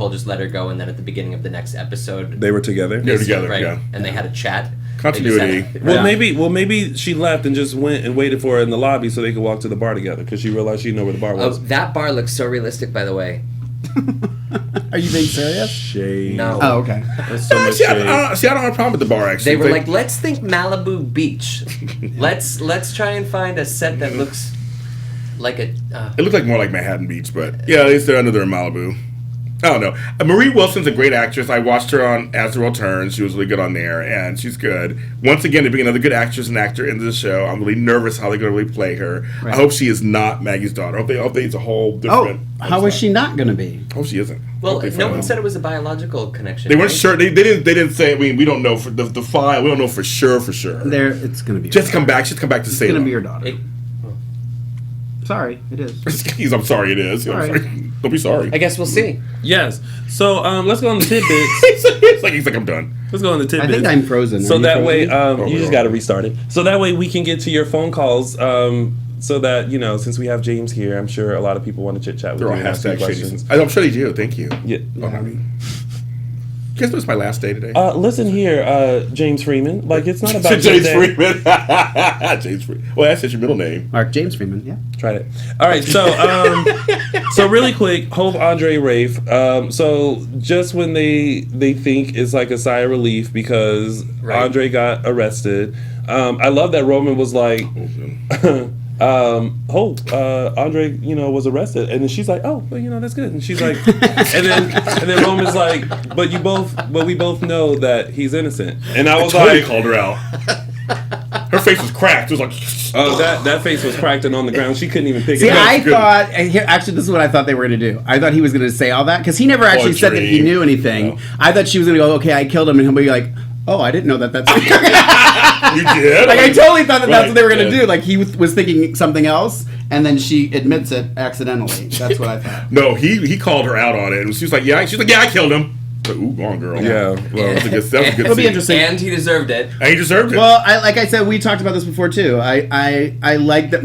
just let her go, and then at the beginning of the next episode they were together? They were together, right? yeah. And they had a chat. Continuity. Maybe she left and just went and waited for her in the lobby so they could walk to the bar together because she realized she didn't know where the bar was. Oh, that bar looks so realistic, by the way. Are you being serious? Shade. No. Oh, okay. That's so much See, I shade. don't have a problem with the bar, actually. They were like, let's think Malibu Beach. Let's try and find a set that looks like a... It looked like more like Manhattan Beach, but yeah, at least they're under there in Malibu. I don't know. Marie Wilson's a great actress. I watched her on As the World Turns. She was really good on there, and she's good. Once again, to bring another good actress and actor into the show, I'm really nervous how they're going to really play her. Right. I hope she is not Maggie's daughter. I hope it's a whole different... Oh, how is she not going to be? I hope she isn't. Well, no one said it was a biological connection. They weren't sure. They didn't say. I mean, we don't know for the file. We don't know for sure. It's going to be. Just come back. She's come back to Salem. It's going to be your daughter. Sorry, it is. I'm sorry, it is. All right. Don't be sorry. I guess we'll see. Yes. So let's go on the tidbits. he's like, I'm done. Let's go on the tidbits. I think I'm frozen. So that way, frozen? you just got to restart it. So that way we can get to your phone calls. So that, since we have James here, I'm sure a lot of people want to chit chat with They're you all and ask you hashtag questions. shady. I'm sure they do. Thank you. Yeah. You guys know it's my last day today? Listen here, James Freeman. Like, it's not about James your day. Freeman. James Freeman. Well, that's your middle name. Mark James Freeman, yeah. Tried it. All right, so so really quick, Hope, Andre, Rafe. So just when they think it's like a sigh of relief because Andre got arrested. I love that Roman was like, Hope, Andre, was arrested, and then she's like, oh, well, that's good, and she's like, and then Roman's like, but we both know that he's innocent, and I was totally like, called her out. Her face was cracked. It was like, oh, that face was cracked and on the ground. She couldn't even pick See, it up. I thought, and here, actually, this is what I thought they were going to do. I thought he was going to say all that, because he never actually said that he knew anything. No. I thought she was going to go, okay, I killed him, and he'll be like, oh, I didn't know that. That's you did? Like, I totally thought that that's what they were going to yeah. do. Like, he was thinking something else, and then she admits it accidentally. That's what I thought. No, he called her out on it, and she was like, yeah, I killed him. But, ooh, go on, girl. Yeah, well, that was a good It'll be scene. interesting. And he deserved it. And he deserved it. Well, like I said, we talked about this before too. I like that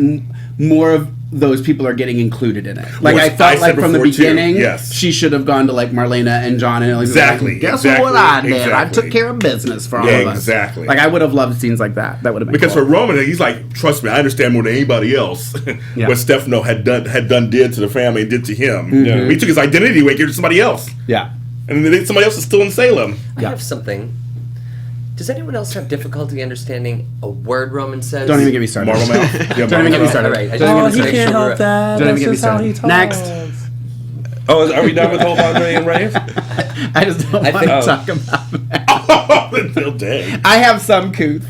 more of those people are getting included in it. Like Well, I felt I like said from the before, too. beginning, Yes. she should have gone to like Marlena and John and Exactly, Guess exactly, what I did? I exactly. took care of business for all Yeah, of us. exactly. Like I would have loved scenes like that. That would have been Because cool. for Roman, he's like, trust me, I understand more than anybody else Yeah. what Stefano did to the family and did to him. Yeah. He took his identity away and gave it to somebody else. Yeah. And then somebody else is still in Salem. I have something. Does anyone else have difficulty understanding a word Roman says? Don't even get me started. Marble mouth. Yeah, Don't even get me started. All right, I Don't just even get me wanted to started. make sure we're- that. Don't even get me started. Next. Are we done with Hope, Andre, and Rafe? I just don't want to talk about that. Until day. I have some couth.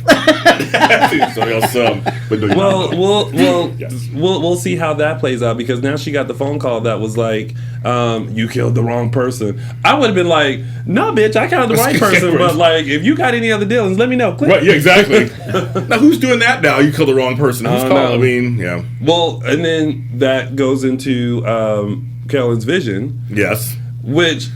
We'll see how that plays out because now she got the phone call that was like, you killed the wrong person. I would have been like, no, bitch, I killed the right person, but like, if you got any other dealings, let me know. Click. Right, yeah, exactly. Now, who's doing that now? You killed the wrong person. Who's calling? know. I mean, yeah. Well, and then that goes into Kellen's vision, Yes. which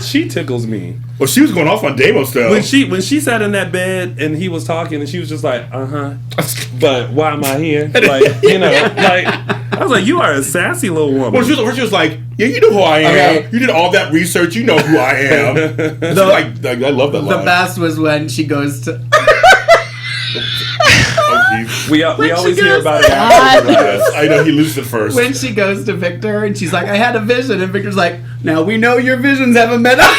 she tickles me. Well, she was going off on Deimos, though. When she sat in that bed and he was talking and she was just like, but why am I here? Like, I was like, you are a sassy little woman. Well, she was like, yeah, you know who I am. Okay. You did all that research. You know who I am. I love that line. The best was when she goes to. we always hear about it God. after. Yes, I know he loses it first. When she goes to Victor and she's like, I had a vision, and Victor's like, now we know your visions haven't met up.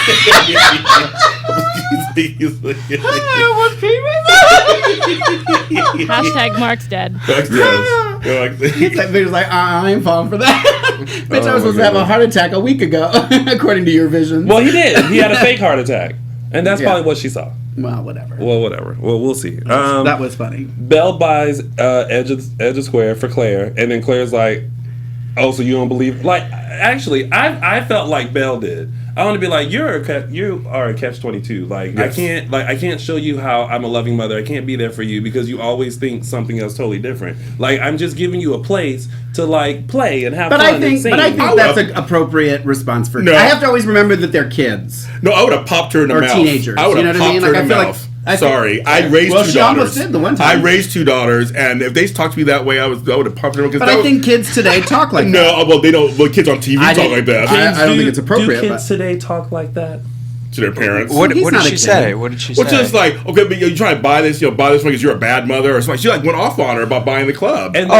Hashtag Mark's dead. Victor's like, I ain't falling for that. Bitch, I was supposed to have a heart attack a week ago, according to your visions. Well, he did. He had a fake heart attack. And that's probably what she saw. Well, whatever. Well, whatever. Well, we'll see. That was funny. Belle buys Edge of Square for Claire, and then Claire's like, "Oh, so you don't believe?" Like, actually, I felt like Belle did. I want to be like, you are a catch-22. Like, Yes. I can't show you how I'm a loving mother. I can't be there for you because you always think something else totally different. Like, I'm just giving you a place to like play and have fun. I think that's an appropriate response for. No. I have to always remember that they're kids No, I would have popped her in the or mouth. teenagers. I would You know have what I mean? popped her Like, in the I feel mouth. like Sorry, I raised Well, two she daughters. almost did the one time. I raised two daughters, and if they talked to me that way, I would have popped her. But I think kids today talk like that. no, well, they don't. Well, kids on TV I talk didn't- like that I don't think it's appropriate. Do kids but- today talk like that? to their parents. What He's did not a she kid. say? What did she Well, say? just like, okay, but you're trying to buy this, buy this one because you're a bad mother or something. She like went off on her about buying the club. And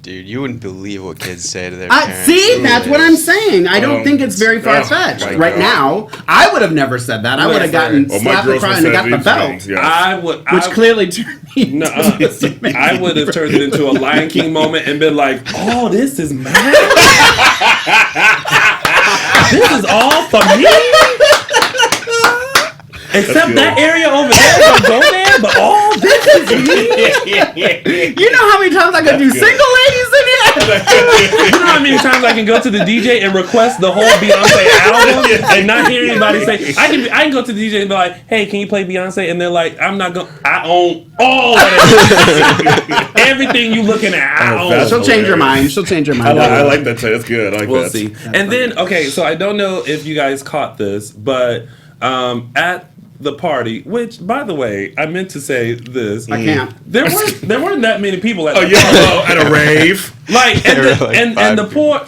Dude, you wouldn't believe what kids say to their I parents. see. That's what I'm saying. I don't Oh. think it's very far Oh, fetched my right God. now. I would have never said that. I would have gotten Oh, my slapped girls across would and got say the these belt, things, yeah. I would, which clearly turned me. No, into this amazing I would have turned it into a Lion King moment and been like, "Oh, this is mad. This is all for me." Except that area over there don't go there, but all this is me. You know how many times I could do single ladies in here? You know how many times I can go to the DJ and request the whole Beyonce album and not hear anybody say, I can go to the DJ and be like, hey, can you play Beyonce? And they're like, I own all of it. Everything you looking at, I own. She'll change your mind. I like that. That's good. I like we'll that. see. And then, okay, so I don't know if you guys caught this, but at the party, which, by the way, I meant to say this. I can't. There weren't that many people at at a rave. Like, and the poor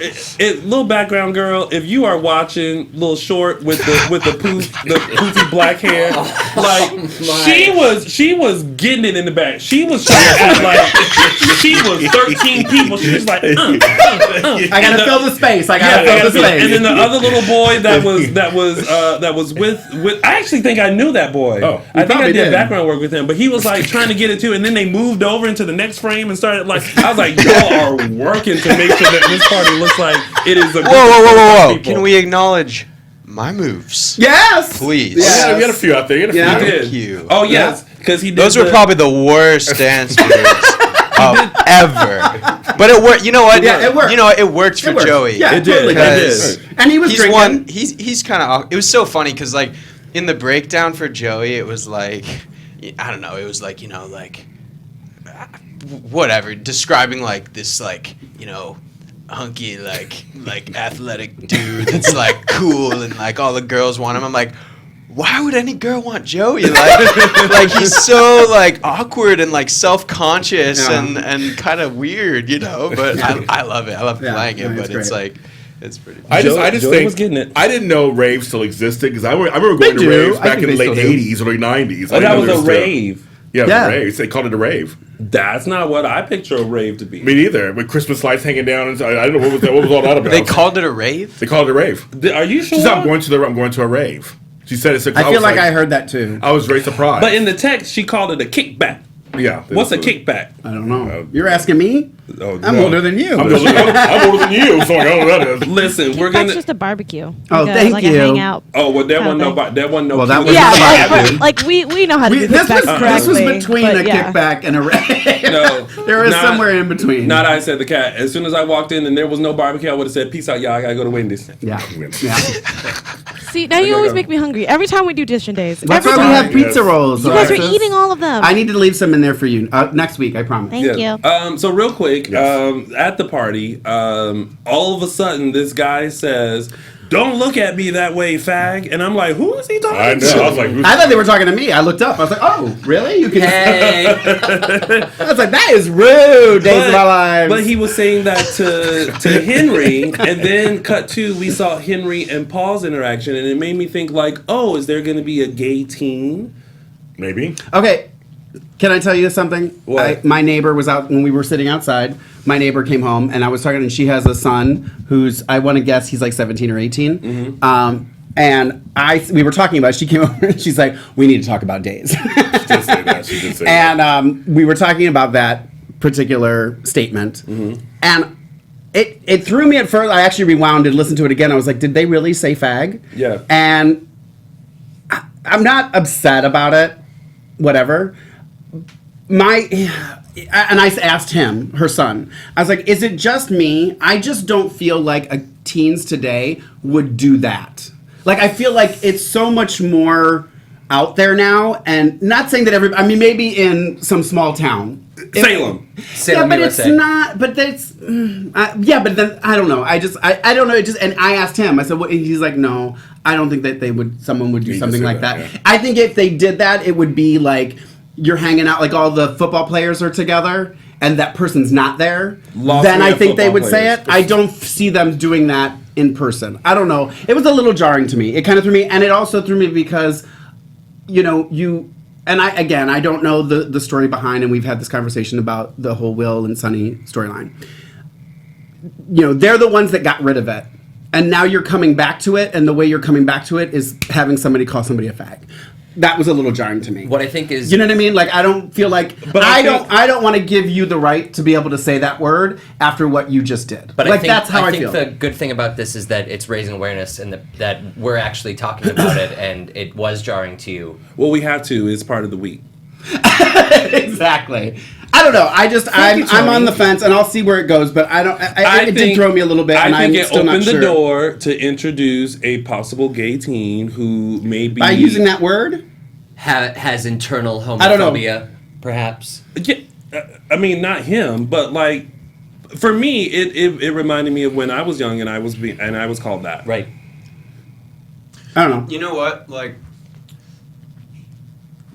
little background girl, if you are watching Little Short with the poofy black hair, like she was getting it in the back. She was trying to act like she was 13 people. She was like, I gotta fill the space. I gotta fill the space. And then the other little boy that was with I actually think I knew that boy. Oh, I think I did background work with him, but he was like trying to get it too, and then they moved over into the next frame and started like, I was like, y'all are working to make sure that this party looks like it is a whoa. Can we acknowledge my moves? Yes! Please. Yes. You got a few out there. Thank you. Oh, yes. Because he did Those were probably the worst dance moves ever. But it worked. You know what? Yeah, it worked. You know what? It worked for Joey. Yeah, it did. And he was drinking. He's kind of. It was so funny because like in the breakdown for Joey, it was like, I don't know. It was like, like whatever, describing like this like, hunky like athletic dude that's like cool and like all the girls want him. I'm like, why would any girl want Joey? Like he's so like awkward and like self-conscious and kind of weird, but I love it. I love playing it, but it's like, it's pretty fun. I just Joey think was getting it. I didn't know raves still existed because I remember going to raves back in the late 80s, early 90s. Oh, that was a rave. Yeah, it was a rave. They called it a rave. That's not what I picture a rave to be. Me neither. With Christmas lights hanging down, and I don't know what was all that about. They called it a rave? They called it a rave. Are you sure? She said, I'm going to a rave. She said it's. I feel like I heard that too. I was very surprised. But in the text, she called it a kickback. Yeah. What's a kickback? I don't know. You're asking me? Oh, I'm older than you. I'm older than you, so I don't know what that is. Listen, we're gonna. It's just a barbecue. Thank you. A hangout. Oh, well, that one no. Well, that was like we know how to do this kickbacks this was correctly, between a kickback and a rave. No, there was somewhere in between. Not I said the cat. As soon as I walked in and there was no barbecue, I would have said, "Peace out, y'all. I gotta go to Wendy's." Yeah. See, now you always make me hungry. Every time we do Dish and Days. That's why we have pizza rolls. You guys are eating all of them. I need to leave some in there for you next week. I promise. Thank you. So real quick, at the party, all of a sudden this guy says, "Don't look at me that way, fag." And I'm like, who is he talking to? I was like, I thought they were talking to me. I looked up. I was like, oh, really? You can. Hey. I was like, that is rude. Days of our lives. But he was saying that to Henry, and then cut to, we saw Henry and Paul's interaction, and it made me think like, oh, is there going to be a gay teen? Maybe. Okay. Can I tell you something? What? My neighbor was out when we were sitting outside. My neighbor came home, and I was talking, and she has a son who's, I want to guess he's like 17 or 18. Mm-hmm. And we were talking about it. She came over, and she's like, we need to talk about days. She did say that. And we were talking about that particular statement. Mm-hmm. And it threw me at first. I actually rewound and listened to it again. I was like, did they really say fag? Yeah. And I'm not upset about it. Whatever. And I asked him, her son, I was like, is it just me? I just don't feel like teens today would do that. Like, I feel like it's so much more out there now, and not saying that maybe in some small town. Salem, yeah, but USA. It's not, but that's, yeah, but then, I don't know. I don't know, and I asked him, I said, what? He's like, no, I don't think that someone would do something like that. Yeah. I think if they did that, it would be like, you're hanging out, like all the football players are together, and that person's not there, then I think they would say it. I don't see them doing that in person. I don't know. It was a little jarring to me. It kind of threw me, and it also threw me because, and I don't know the story behind, and we've had this conversation about the whole Will and Sonny storyline. They're the ones that got rid of it. And now you're coming back to it, and the way you're coming back to it is having somebody call somebody a fag. That was a little jarring to me. What I think is, you know what I mean? Like, I don't feel like, but I don't want to give you the right to be able to say that word after what you just did. But like, that's how I feel. I think the good thing about this is that it's raising awareness, and that we're actually talking about it, and it was jarring to you. Well, we have to. It's part of the week. Exactly. I don't know. I'm on the fence, and I'll see where it goes. But it did throw me a little bit, and I'm still not sure. I think it opened the door to introduce a possible gay teen who may be... By using that word? Has internal homophobia, perhaps. Yeah, I mean, not him, but like, for me, it reminded me of when I was young and I was called that. Right. I don't know. You know what? Like,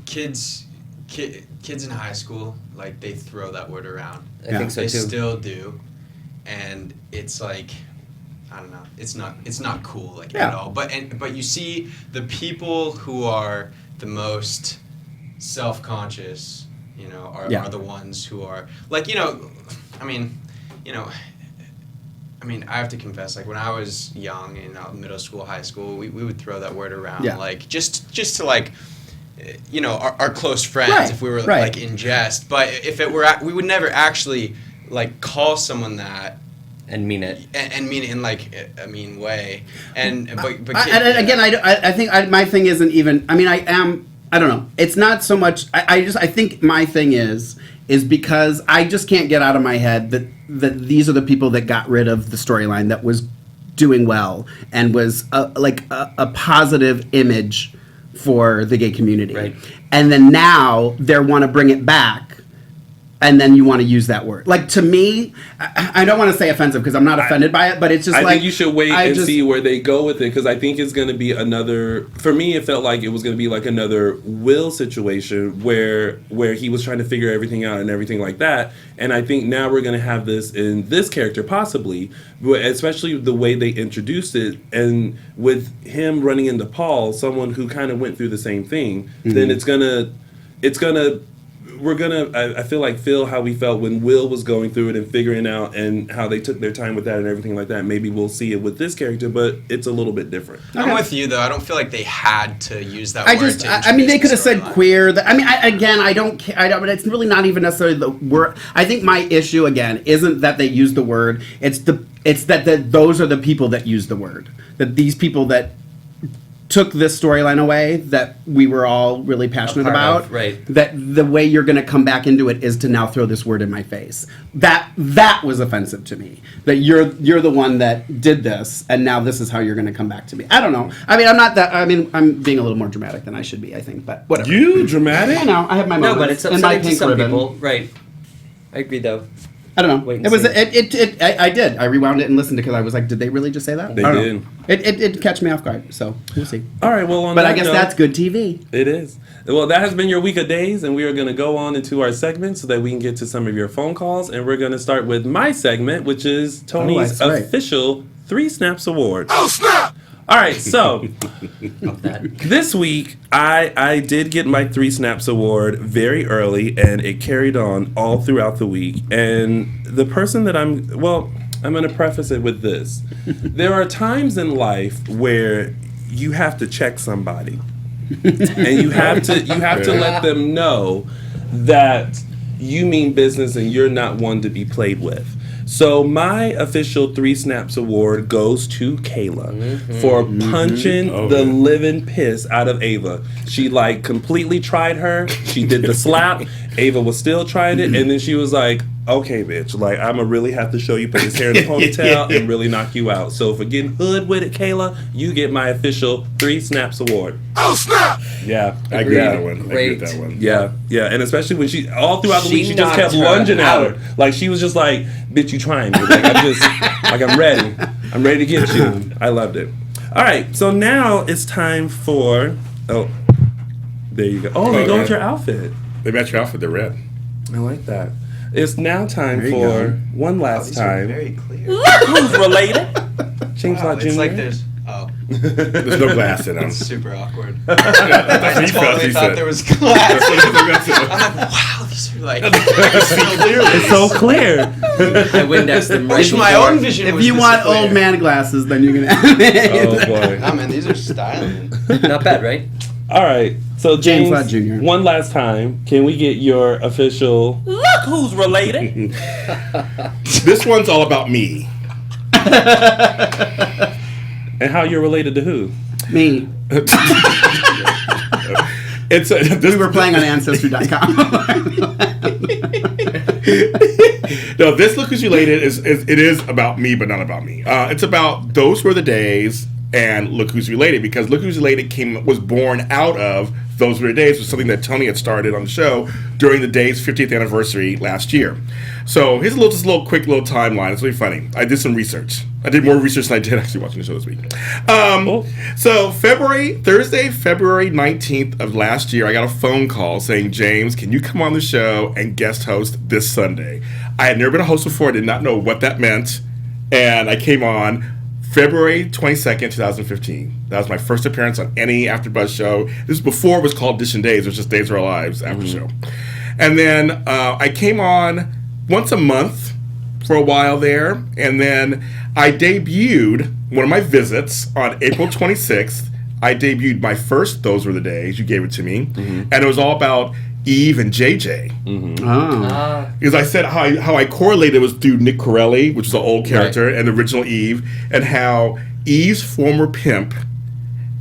kids in high school, like, they throw that word around. I think so they too. They still do, and it's like, I don't know. It's not cool at all. But you see the people who are the most self-conscious, are the ones who are like, I have to confess, like, when I was young in middle school, high school, we would throw that word around, like, just to, like, our close friends, if we were like in jest. But if it were, we would never actually like call someone that and mean it, and mean it in like a mean way. And I think my thing isn't even. I mean, I don't know. It's not so much. I think my thing is because I just can't get out of my head that these are the people that got rid of the storyline that was doing well and was a positive image for the gay community. Right. And then now they want to bring it back, and then you want to use that word. Like, to me, I don't want to say offensive because I'm not offended by it, but it's just I think you should wait and see where they go with it, because I think it's going to be another... For me, it felt like it was going to be like another Will situation where he was trying to figure everything out and everything like that. And I think now we're going to have this in this character, possibly, especially the way they introduced it, and with him running into Paul, someone who kind of went through the same thing, then we're gonna I feel like feel how we felt when Will was going through it and figuring out, and how they took their time with that and everything like that. Maybe we'll see it with this character, but it's a little bit different. I'm with you though. I don't feel like they had to use that word. I mean, they could have said queer. I don't care. But it's really not even necessarily the word. I think my issue again isn't that they use the word. It's that those are the people that use the word. That these people that took this storyline away that we were all really passionate about. Right. That the way you're going to come back into it is to now throw this word in my face. That was offensive to me. That you're the one that did this, and now this is how you're going to come back to me. I don't know. I mean, I'm being a little more dramatic than I should be, I think, but whatever. You dramatic? I know. I have my moments. No, but it's upsetting to some people. Right. I agree, though. I don't know. I did. I rewound it and listened to it because I was like, did they really just say that? They did. It catch me off guard, so we'll see. All right, well, but I guess that's good TV. It is. Well, that has been your week of days, and we are going to go on into our segment so that we can get to some of your phone calls, and we're going to start with my segment, which is Tony's official 3 Snaps Award. Oh, snap! All right, so this week I did get my 3 Snaps Award very early, and it carried on all throughout the week. And the person that I'm going to preface it with this. There are times in life where you have to check somebody, and you have to let them know that you mean business and you're not one to be played with. So my official 3 Snaps Award goes to Kayla for punching the living piss out of Ava. She completely tried her. She did the slap. Ava was still trying it, and then she was like, okay, bitch, I'ma really have to show you put his hair in a ponytail and really knock you out. So for getting hood with it, Kayla, you get my official 3 Snaps Award. Oh, snap! Yeah. I agree with that one. Yeah. And especially when she, all throughout the week, she just kept lunging at her. Like, she was just like, bitch, you trying me. I'm ready. I'm ready to get you. I loved it. All right, so now it's time for, there you go. Oh, they go with your outfit. They match your outfit, they're red. I like that. It's now time for one last time. Very clear. Look who's related. James Lott Jr. It's like there's there's no glass in them. It's super awkward. I totally thought there was glass. I'm like, wow, these are like it's so clear. I Windex them right before. My own vision. If you want old man glasses, then you can have it. Oh boy. Oh man, these are styling. Not bad, right? All right. So James Lott Jr. One last time, can we get your official look who's related? This one's all about me. And how you're related to who? Me. We were playing on Ancestry.com. No, this Look Who's Related is about me, but not about me. It's about Those Were the Days and Look Who's Related, because Look Who's Related was born out of Those Were the Days, was something that Tony had started on the show during the Days' 50th anniversary last year. So here's just a little quick timeline. It's really funny. I did some research. I did more research than I did actually watching the show this week. So Thursday, February 19th of last year, I got a phone call saying, James, can you come on the show and guest host this Sunday? I had never been a host before. I did not know what that meant. And I came on February 22nd, 2015. That was my first appearance on any AfterBuzz show. This was before it was called Edition Days. It was just Days of Our Lives after show. And then I came on once a month for a while there. And then I debuted one of my visits on April 26th. I debuted my first Those Were the Days. You gave it to me. And it was all about Eve and JJ. Because I said how I correlated was through Nick Corelli, which was an old character, and the original Eve, and how Eve's former pimp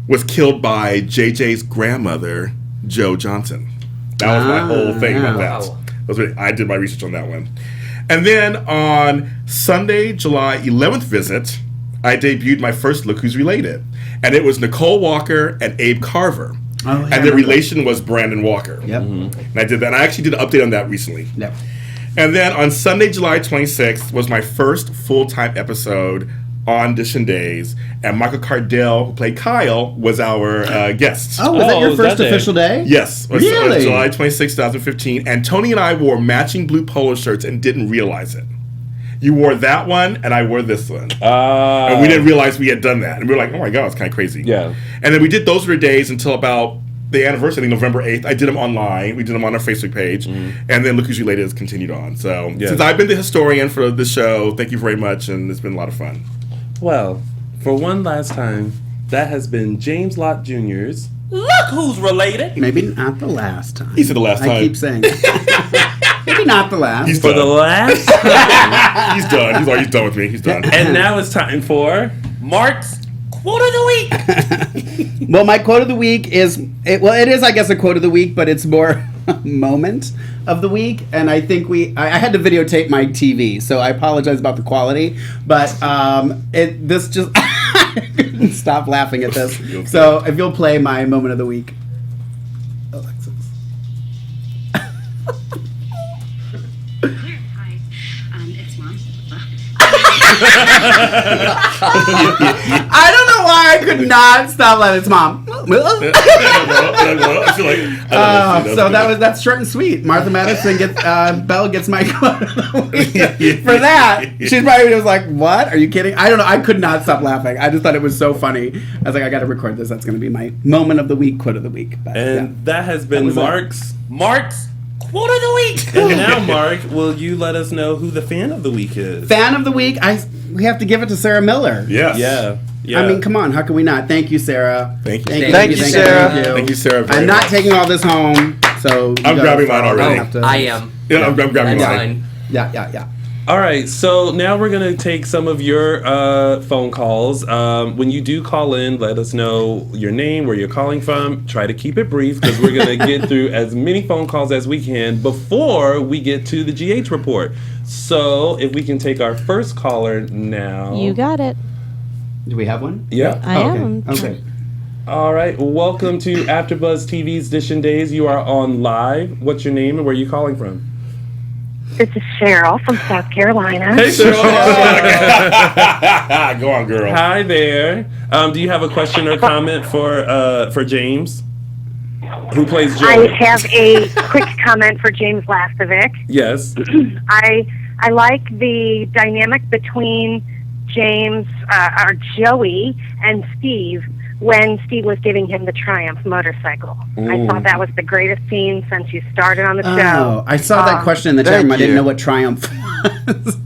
was killed by JJ's grandmother, Jo Johnson. That was my whole thing about that. I did my research on that one. And then on Sunday, July 11th visit, I debuted my first Look Who's Related. And it was Nicole Walker and Abe Carver. Oh, yeah, and the relation was Brandon Walker. Yep. And I did that. And I actually did an update on that recently. Yep. And then on Sunday, July 26th, was my first full-time episode on Edition Days. And Michael Cardell, who played Kyle, was our guest. Oh, was that your first official day? Yes. Really? July 26, 2015. And Tony and I wore matching blue polo shirts and didn't realize it. You wore that one, and I wore this one. And we didn't realize we had done that. And we were like, oh my God, it's kind of crazy. Yeah. And then we did Those Were the Days until about the anniversary, November 8th. I did them online. We did them on our Facebook page. And then Look Who's Related has continued on. So since I've been the historian for this show, thank you very much, and it's been a lot of fun. Well, for one last time, that has been James Lott Jr.'s Look Who's Related. Maybe not the last time. He said the last time. I keep saying maybe not the last. He's for the last time. He's done. He's done with me. He's done. And now it's time for Mark's Quote of the Week. Well, my quote of the week is, it is, I guess, a quote of the week, but it's more a moment of the week. And I think I had to videotape my TV, so I apologize about the quality. But this just, I couldn't stop laughing at this. So if you'll play my moment of the week. Alexis. Hi, it's Mom. I don't know why I could not stop laughing. It's Mom. That's short and sweet. Martha Madison Belle gets my quote of the week. For that, she probably was like, "What? Are you kidding?" I don't know. I could not stop laughing. I just thought it was so funny. I was like, I got to record this. That's going to be my moment of the week, quote of the week. But, that has been Mark's Quote of the Week. And now, Mark, will you let us know who the fan of the week is? Fan of the week? We have to give it to Sarah Miller. Yes. Yeah. I mean, come on. How can we not? Thank you, Sarah. Thank you, Sarah. Thank you, Sarah. I'm not taking all this home, so I'm grabbing mine already. I am. Yeah, I'm grabbing mine. Yeah. All right, so now we're going to take some of your phone calls. When you do call in, let us know your name, where you're calling from. Try to keep it brief because we're going to get through as many phone calls as we can before we get to the GH report. So if we can take our first caller now. You got it. Do we have one? Yeah. I am. Okay. All right, welcome to AfterBuzz TV's Edition Days. You are on live. What's your name and where are you calling from? This is Cheryl from South Carolina. Hey, Cheryl. Go on, girl. Hi there. Do you have a question or comment for James, who plays Joey? I have a quick comment for James Lastovic. Yes. I like the dynamic between James, or Joey, and Steve when Steve was giving him the Triumph motorcycle. Ooh. I thought that was the greatest scene since you started on the show. Oh, I saw that question in the chat room. I didn't know what Triumph was.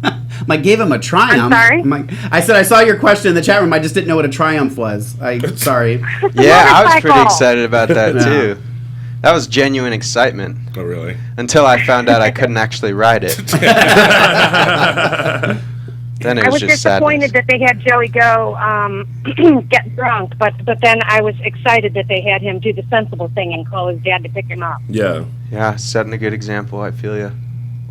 I gave him a Triumph. I'm sorry? I said I saw your question in the chat room. I just didn't know what a Triumph was. Sorry. Yeah, I was pretty excited about that too. That was genuine excitement. Oh, really? Until I found out I couldn't actually ride it. then it I was was just disappointed sadness. that they had Joey go get drunk, but then I was excited that they had him do the sensible thing and call his dad to pick him up. Yeah. Yeah, setting a good example. I feel you.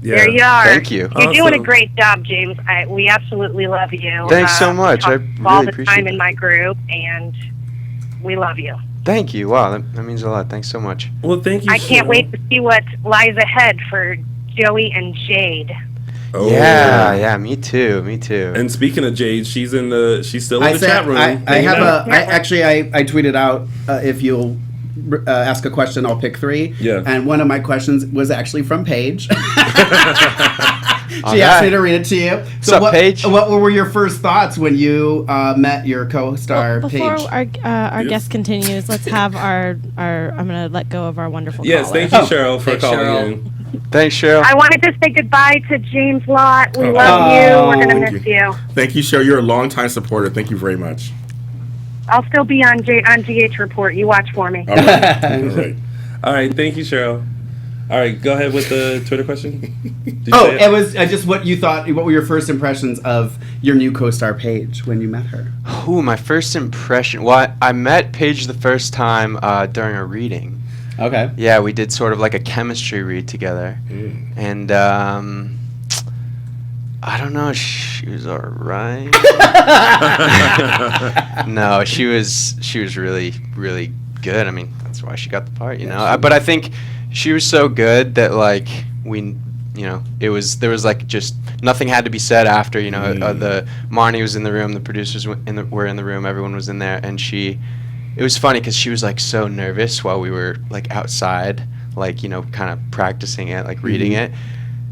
Yeah. There you are. Thank you. You're doing a Awesome. great job, James. We absolutely love you. Thanks so much. I talk really all the appreciate time it. in my group, and we love you. Thank you. Wow, that means a lot. Thanks so much. Well, thank you. I can't Cheryl. wait to see what lies ahead for Joey and Jade. Oh, Yeah, me too. And speaking of Jade, she's still in the chat room. I hanging have out. I tweeted out if you'll ask a question, I'll pick 3. Yeah. And one of my questions was actually from Paige. She Okay. asked me to read it to you. So What's up, Paige? What were your first thoughts when you met your co-star, Before Paige? our guest continues, let's have our I'm going to let go of our wonderful Yes, caller. thank you, Cheryl, for Thanks, calling Cheryl. in. Thanks, Cheryl. I wanted to say goodbye to James Lott. We Oh. love you. We're going to Thank miss you. Thank you, Cheryl. You're a longtime supporter. Thank you very much. I'll still be on GH Report. You watch for me. All right. All right. All right, thank you, Cheryl. All right, go ahead with the Twitter question. Did you Oh, say it was just what you thought. What were your first impressions of your new co-star, Paige, when you met her? Ooh, my first impression. Well, I met Paige the first time during a reading. Okay. Yeah, we did sort of like a chemistry read together. And I don't know, she was all right. No, she was really, really good. I mean, that's why she got the part, you know. But I think she was so good that like there was like just nothing had to be said after, you know. The Marnie was in the room, the producers were in the room, everyone was in there, and it was funny because she was like so nervous while we were like outside, like, you know, kind of practicing it, like reading it.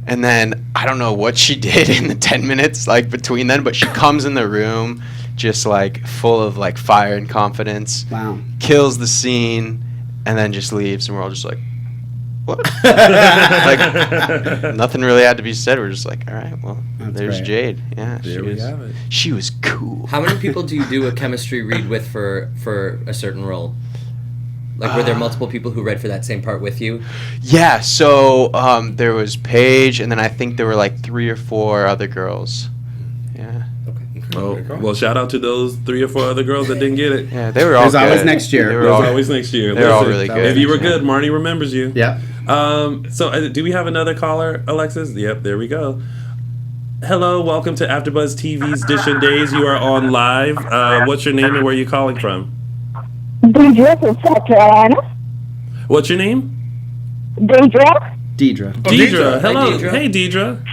And then I don't know what she did in the 10 minutes like between then, but she comes in the room just like full of like fire and confidence. Wow. Kills the scene and then just leaves, and we're all just like, what? Like nothing really had to be said. We're just like, all right, well, That's there's great. Jade. Yeah, There we have it. she was cool. How many people do you do a chemistry read with for a certain role? Like, were there multiple people who read for that same part with you? Yeah, so there was Paige, and then I think there were like 3 or 4 other girls. Yeah. Oh, well, shout out to those 3 or 4 other girls that didn't get it. Yeah, they were all There's good. always next year. They were There's all, always next year. They're all Listen, really good. If you were Yeah. good, Marnie remembers you. Yeah. So do we have another caller, Alexis? Yep, there we go. Hello, welcome to AfterBuzz TV's Dish and Days. You are on live. What's your name and where are you calling from? Deidre from South Carolina. What's your name? Deidre. Deidre. Deidre. Hello. Deidre. Hey, Deidre.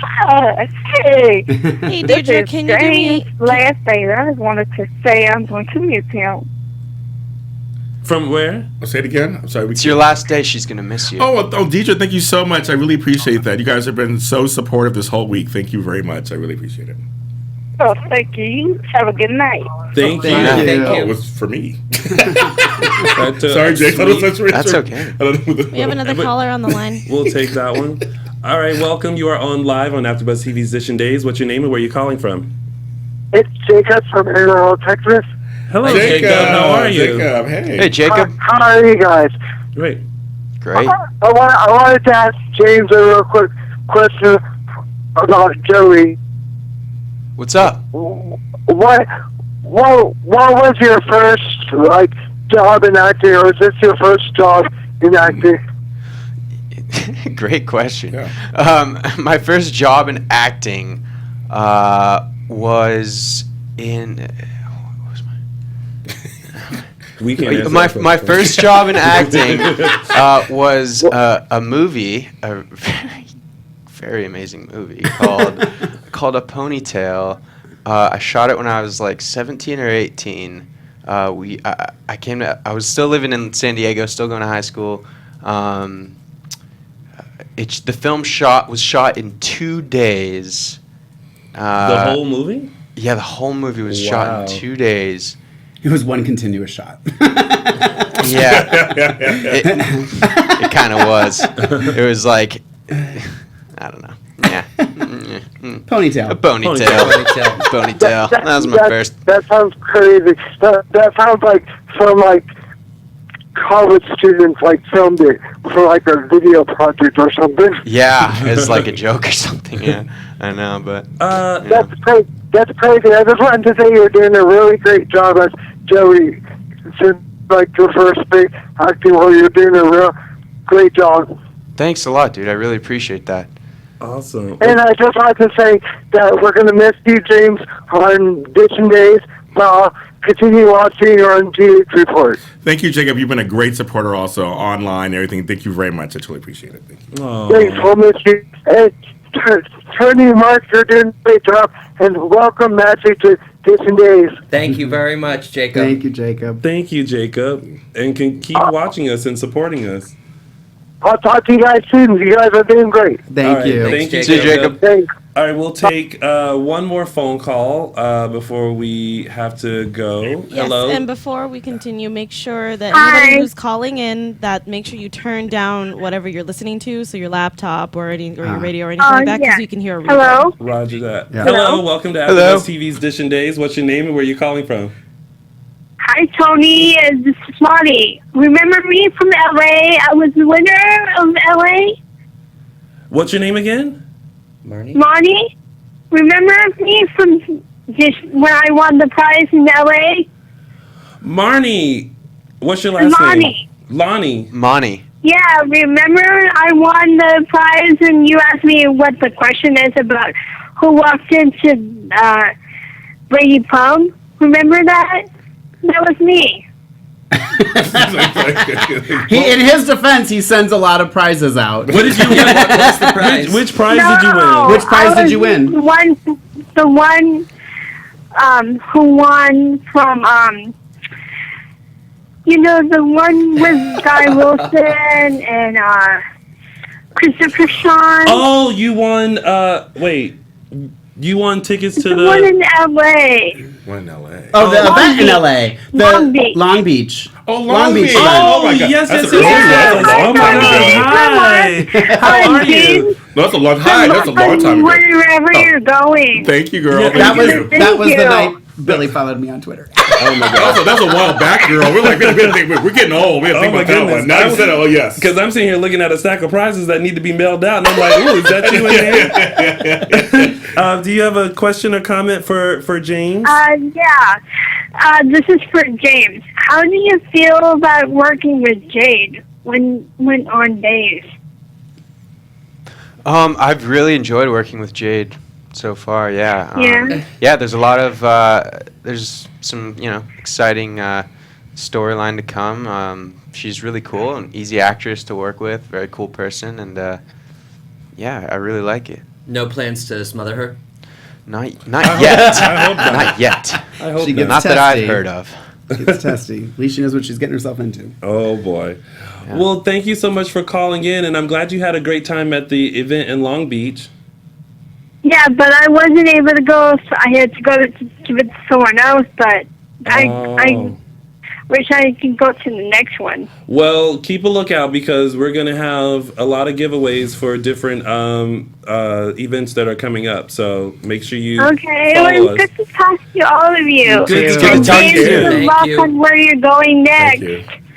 Hey. Hey, This Deidre, is can you do James' me? last day. I just wanted to say I'm going to miss him. From where? I'll say it again. I'm sorry. It's your last day. She's gonna miss you. Oh, Deidre, thank you so much. I really appreciate that. You guys have been so supportive this whole week. Thank you very much. I really appreciate it. Oh, thank you. Have a good night. Thank you. Thank you. Thank Oh, you. it was for me. That's, Sorry, Jake. That's okay. We have another caller on the line. We'll take that one. All right, welcome. You are on live on AfterBuzz TV's Dish and Days. What's your name and where are you calling from? It's Jacob from Amarillo, Texas. Hello, Jacob. How are you? Jacob, hey. Hey, Jacob. How are you guys? Great. Great. I wanted to ask James a real quick question about Joey. What's up? What was your first job in acting, or is this your first job in acting? Great question. Yeah. My first job in acting was in. What was We can't answer my that my question. first job in acting was a movie, a very, very amazing movie called A Ponytail. I shot it when I was like 17 or 18. I was still living in San Diego, still going to high school. The film was shot in 2 days. The whole movie? Yeah, the whole movie was shot in 2 days. It was one continuous shot. Yeah, it kind of was. It was like, I don't know. Yeah, Ponytail. a ponytail. That was my first. That sounds crazy. That sounds like some college students filmed it for a video project or something. Yeah, as like a joke or something. Yeah, I know, but That's crazy. That's crazy. I just wanted to say you're doing a really great job as Joey. Since like your first big acting role, you're doing a real great job. thanks a lot, dude. I really appreciate that. Awesome. And I just wanted to say that we're going to miss you, James, on Ditching Days. But continue watching on GH Report. Thank you, Jacob. You've been a great supporter also online and everything. Thank you very much. I truly appreciate it. Thank you. Oh. Thanks, we'll miss you. And Tony, Mark, you're doing a great job. And welcome, Magic, to Ditching Days. Thank you very much, Jacob. Thank you, Jacob. Thank you, Jacob. And can keep watching us and supporting us. I'll talk to you guys soon. You guys are doing great. Thank All right, you. Thank you, See you, Jacob. Thanks. All right, we'll take one more phone call before we have to go. Yes, Hello. and before we continue, make sure that Hi. anybody who's calling in, that make sure you turn down whatever you're listening to, so your laptop or your radio or anything like that, because you can hear a replay. Hello? Roger that. Yeah. Hello, welcome to AfterBuzz TV's Ditching Days. What's your name and where are you calling from? Hi, Tony. This is Monty. Remember me from LA? I was the winner of LA. What's your name again? Marnie? Monty? Remember me from this when I won the prize in LA? Marnie. What's your last name? Lonnie. Monty. Yeah, remember I won the prize and you asked me what the question is about who walked into Brady Pump? Remember that? That was me. In his defense, he sends a lot of prizes out. What did you win? What's the prize? Which prize did you win? Which prize I did you was win? The one who won from the one with Guy Wilson and Christopher Sean. Oh, you won. Wait. You won tickets to the one in LA. One in L.A. Oh, the event in LA. The Long Beach. Oh, Long Beach. event. Oh, my God. yes, That's yes, a yes. crazy Oh, my one. God. Hi. How are you? No, that's a long time. That's a long time ago. Wherever you're going. Thank you, girl. Yeah, Thank That you. was the you. night Billy followed me on Twitter. Oh, my God. That's a while back, girl. We're like, we're getting old. We have to think Oh, my about that goodness. one. Now you said, oh, yes. Because I'm sitting here looking at a stack of prizes that need to be mailed out, and I'm like, ooh, is that you in there? Do you have a question or comment for James? Yeah. This is for James. How do you feel about working with Jade when on days? I've really enjoyed working with Jade so far. Yeah. Yeah. Yeah. There's a lot of there's some exciting storyline to come. She's really cool, an easy actress to work with, very cool person, and yeah, I really like it. No plans to smother her? Not yet. I hope not. Not yet. I hope She not. gets Not that I've testy. heard of. It's testy. At least she knows what she's getting herself into. Oh, boy. Yeah. Well, thank you so much for calling in, and I'm glad you had a great time at the event in Long Beach. Yeah, but I wasn't able to go. So I had to go to give it to someone else. But I wish I could go to the next one. Well, keep a lookout because we're going to have a lot of giveaways for different events that are coming up. So make sure you Okay, follow it was us. good to talk to all of you. Good And to talk to James, you. good Thank luck you. on where you're going next.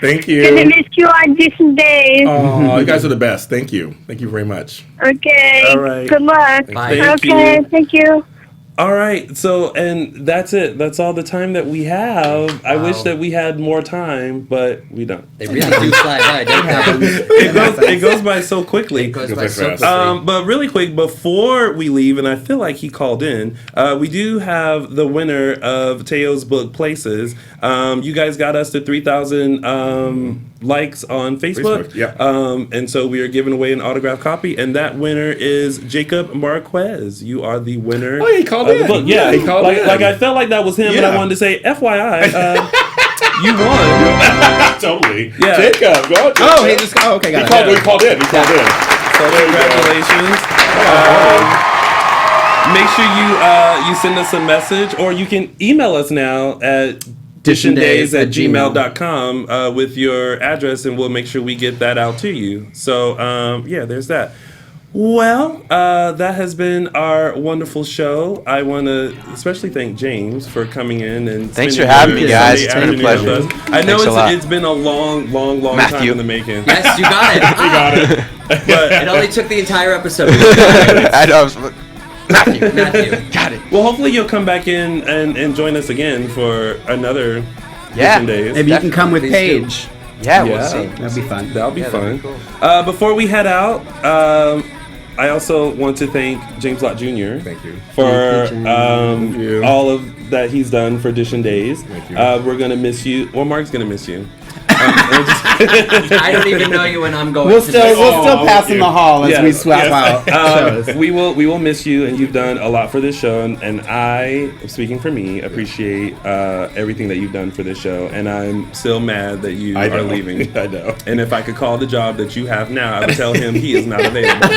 Thank you. Thank Gonna you. miss you on Decent Days. Oh, you guys are the best. Thank you. Thank you very much. Okay. All right. Good luck. Bye. Thank Okay. you. Thank you. All right. So, and that's it. That's all the time that we have. I wish that we had more time, but we don't. They really do fly by, don't they? It goes by so quickly. It goes by Goes so fast. quickly. But really quick, before we leave, and I feel like he called in, we do have the winner of Teo's book, Places. You guys got us to 3,000 likes on Facebook. Yeah. And so we are giving away an autographed copy, and that winner is Jacob Marquez. You are the winner. Oh, he called of the in. book. Yeah, he called in. Like I felt like that was him, but I Yeah. wanted to say, FYI, you won. Totally. Yeah. Jacob, go on, Jacob. Oh, hey, just okay, got it. He called in. He called in. So congratulations. Make sure you send us a message, or you can email us now at dishanddays@gmail.com with your address, and we'll make sure we get that out to you. So, yeah, there's that. Well, that has been our wonderful show. I want to especially thank James for coming in and Thanks for spending having your me, guys. Sunday It's been a afternoon pleasure. with us. I know Thanks a lot. it's been a long time Matthew. in the making. Yes, you got it. He got it. But It only took the entire episode. I know. Matthew. Got it. Well, hopefully you'll come back in and join us again for another Edition Days. Maybe you can come with Paige. Yeah, we'll see. That'd be fun. That'll be fun. Cool. Before we head out, I also want to thank James Lott Jr. Thank you. For all of that he's done for Edition Days. Thank you. We're going to miss you. Well, Mark's going to miss you. I don't even know you when I'm going. We'll still pass in the hall as we swap out shows. We will miss you, and you've done a lot for this show, and I, speaking for me, appreciate everything that you've done for this show, and I'm still mad that you are leaving. I know. And if I could call the job that you have now, I would tell him he is not available.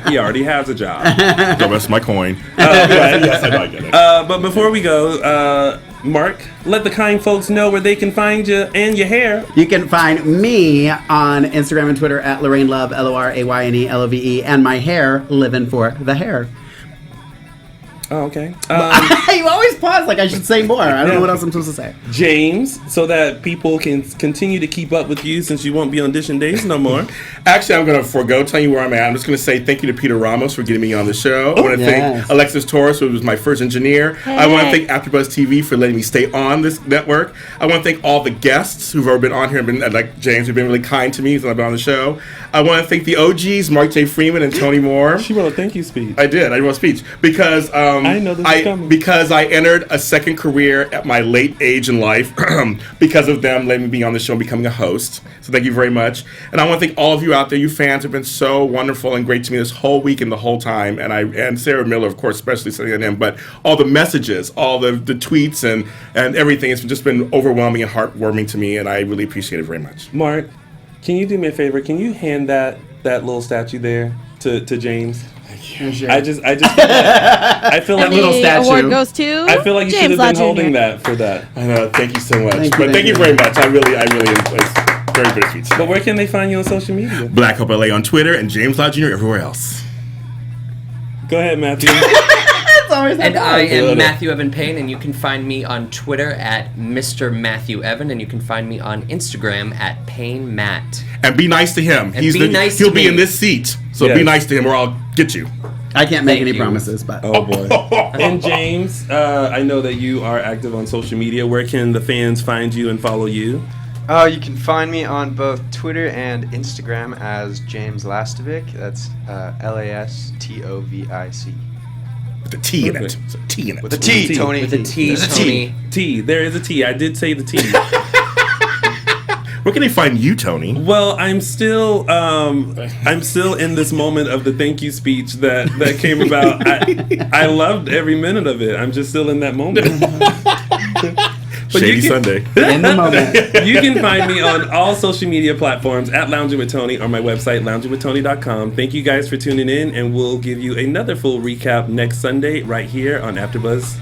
He already has a job. Don't mess my coin. Yes, I know, I get it. But before we go, Mark, let the kind folks know where they can find you and your hair. You can find me on Instagram and Twitter at Lorraine Love, LORAYNE LOVE, and my hair, Living for the Hair. Oh, okay. You always pause like I should say more. I don't know what else I'm supposed to say. James, so that people can continue to keep up with you since you won't be on Edition Days no more. Actually, I'm going to forego telling you where I'm at. I'm just going to say thank you to Peter Ramos for getting me on the show. I want to thank Alexis Torres, who was my first engineer. Hey. I want to thank AfterBuzz TV for letting me stay on this network. I want to thank all the guests who've ever been on here, like James, who've been really kind to me since I've been on the show. I want to thank the OGs, Mark J Freeman and Tony Moore. She wrote a thank you speech. I did. I wrote a speech because I know this is coming. Because I entered a second career at my late age in life because of them letting me be on the show and becoming a host. So thank you very much. And I want to thank all of you out there. You fans have been so wonderful and great to me this whole week and the whole time. And Sarah Miller, of course, especially sending them. But all the messages, all the tweets and everything, it's just been overwhelming and heartwarming to me. And I really appreciate it very much. Mark, can you do me a favor? Can you hand that little statue there to James? I feel like little statue. Award goes to I feel like you should have been holding that for that. I know. Thank you so much. Thank you very much. I really it's very, very sweet. But where can they find you on social media? Black Hope LA on Twitter and James Lastovic Jr. everywhere else. Go ahead, Matthew. And I am Matthew Evan Paine, and you can find me on Twitter at Mr. Matthew Evan, and you can find me on Instagram at Paine Matt. And be nice to him. He'll be in this seat, so be nice to him, or I'll get you. I can't make any promises, but oh boy. And James, I know that you are active on social media. Where can the fans find you and follow you? You can find me on both Twitter and Instagram as James Lastovic. That's LASTOVIC. With a T in it. There's a T in it. With a T, Tony. With a T, There's Tony. a T. There is a T. I did say the T. Where can they find you, Tony? Well, I'm still in this moment of the thank you speech that came about. I loved every minute of it. I'm just still in that moment. Shady Sunday. In the moment. You can find me on all social media platforms at Lounging with Tony or my website, loungingwithtony.com. Thank you guys for tuning in, and we'll give you another full recap next Sunday right here on AfterBuzz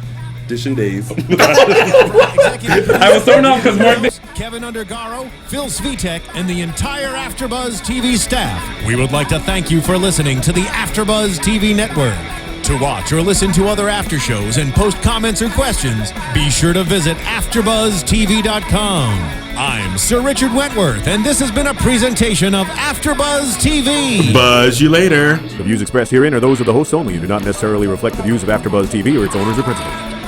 Edition Days. I was thrown off because Mark... Kevin Undergaro, Phil Svitek, and the entire AfterBuzz TV staff. We would like to thank you for listening to the AfterBuzz TV network. To watch or listen to other after shows and post comments or questions, be sure to visit AfterBuzzTV.com. I'm Sir Richard Wentworth, and this has been a presentation of AfterBuzz TV. Buzz you later. The views expressed herein are those of the hosts only and do not necessarily reflect the views of AfterBuzz TV or its owners or principals.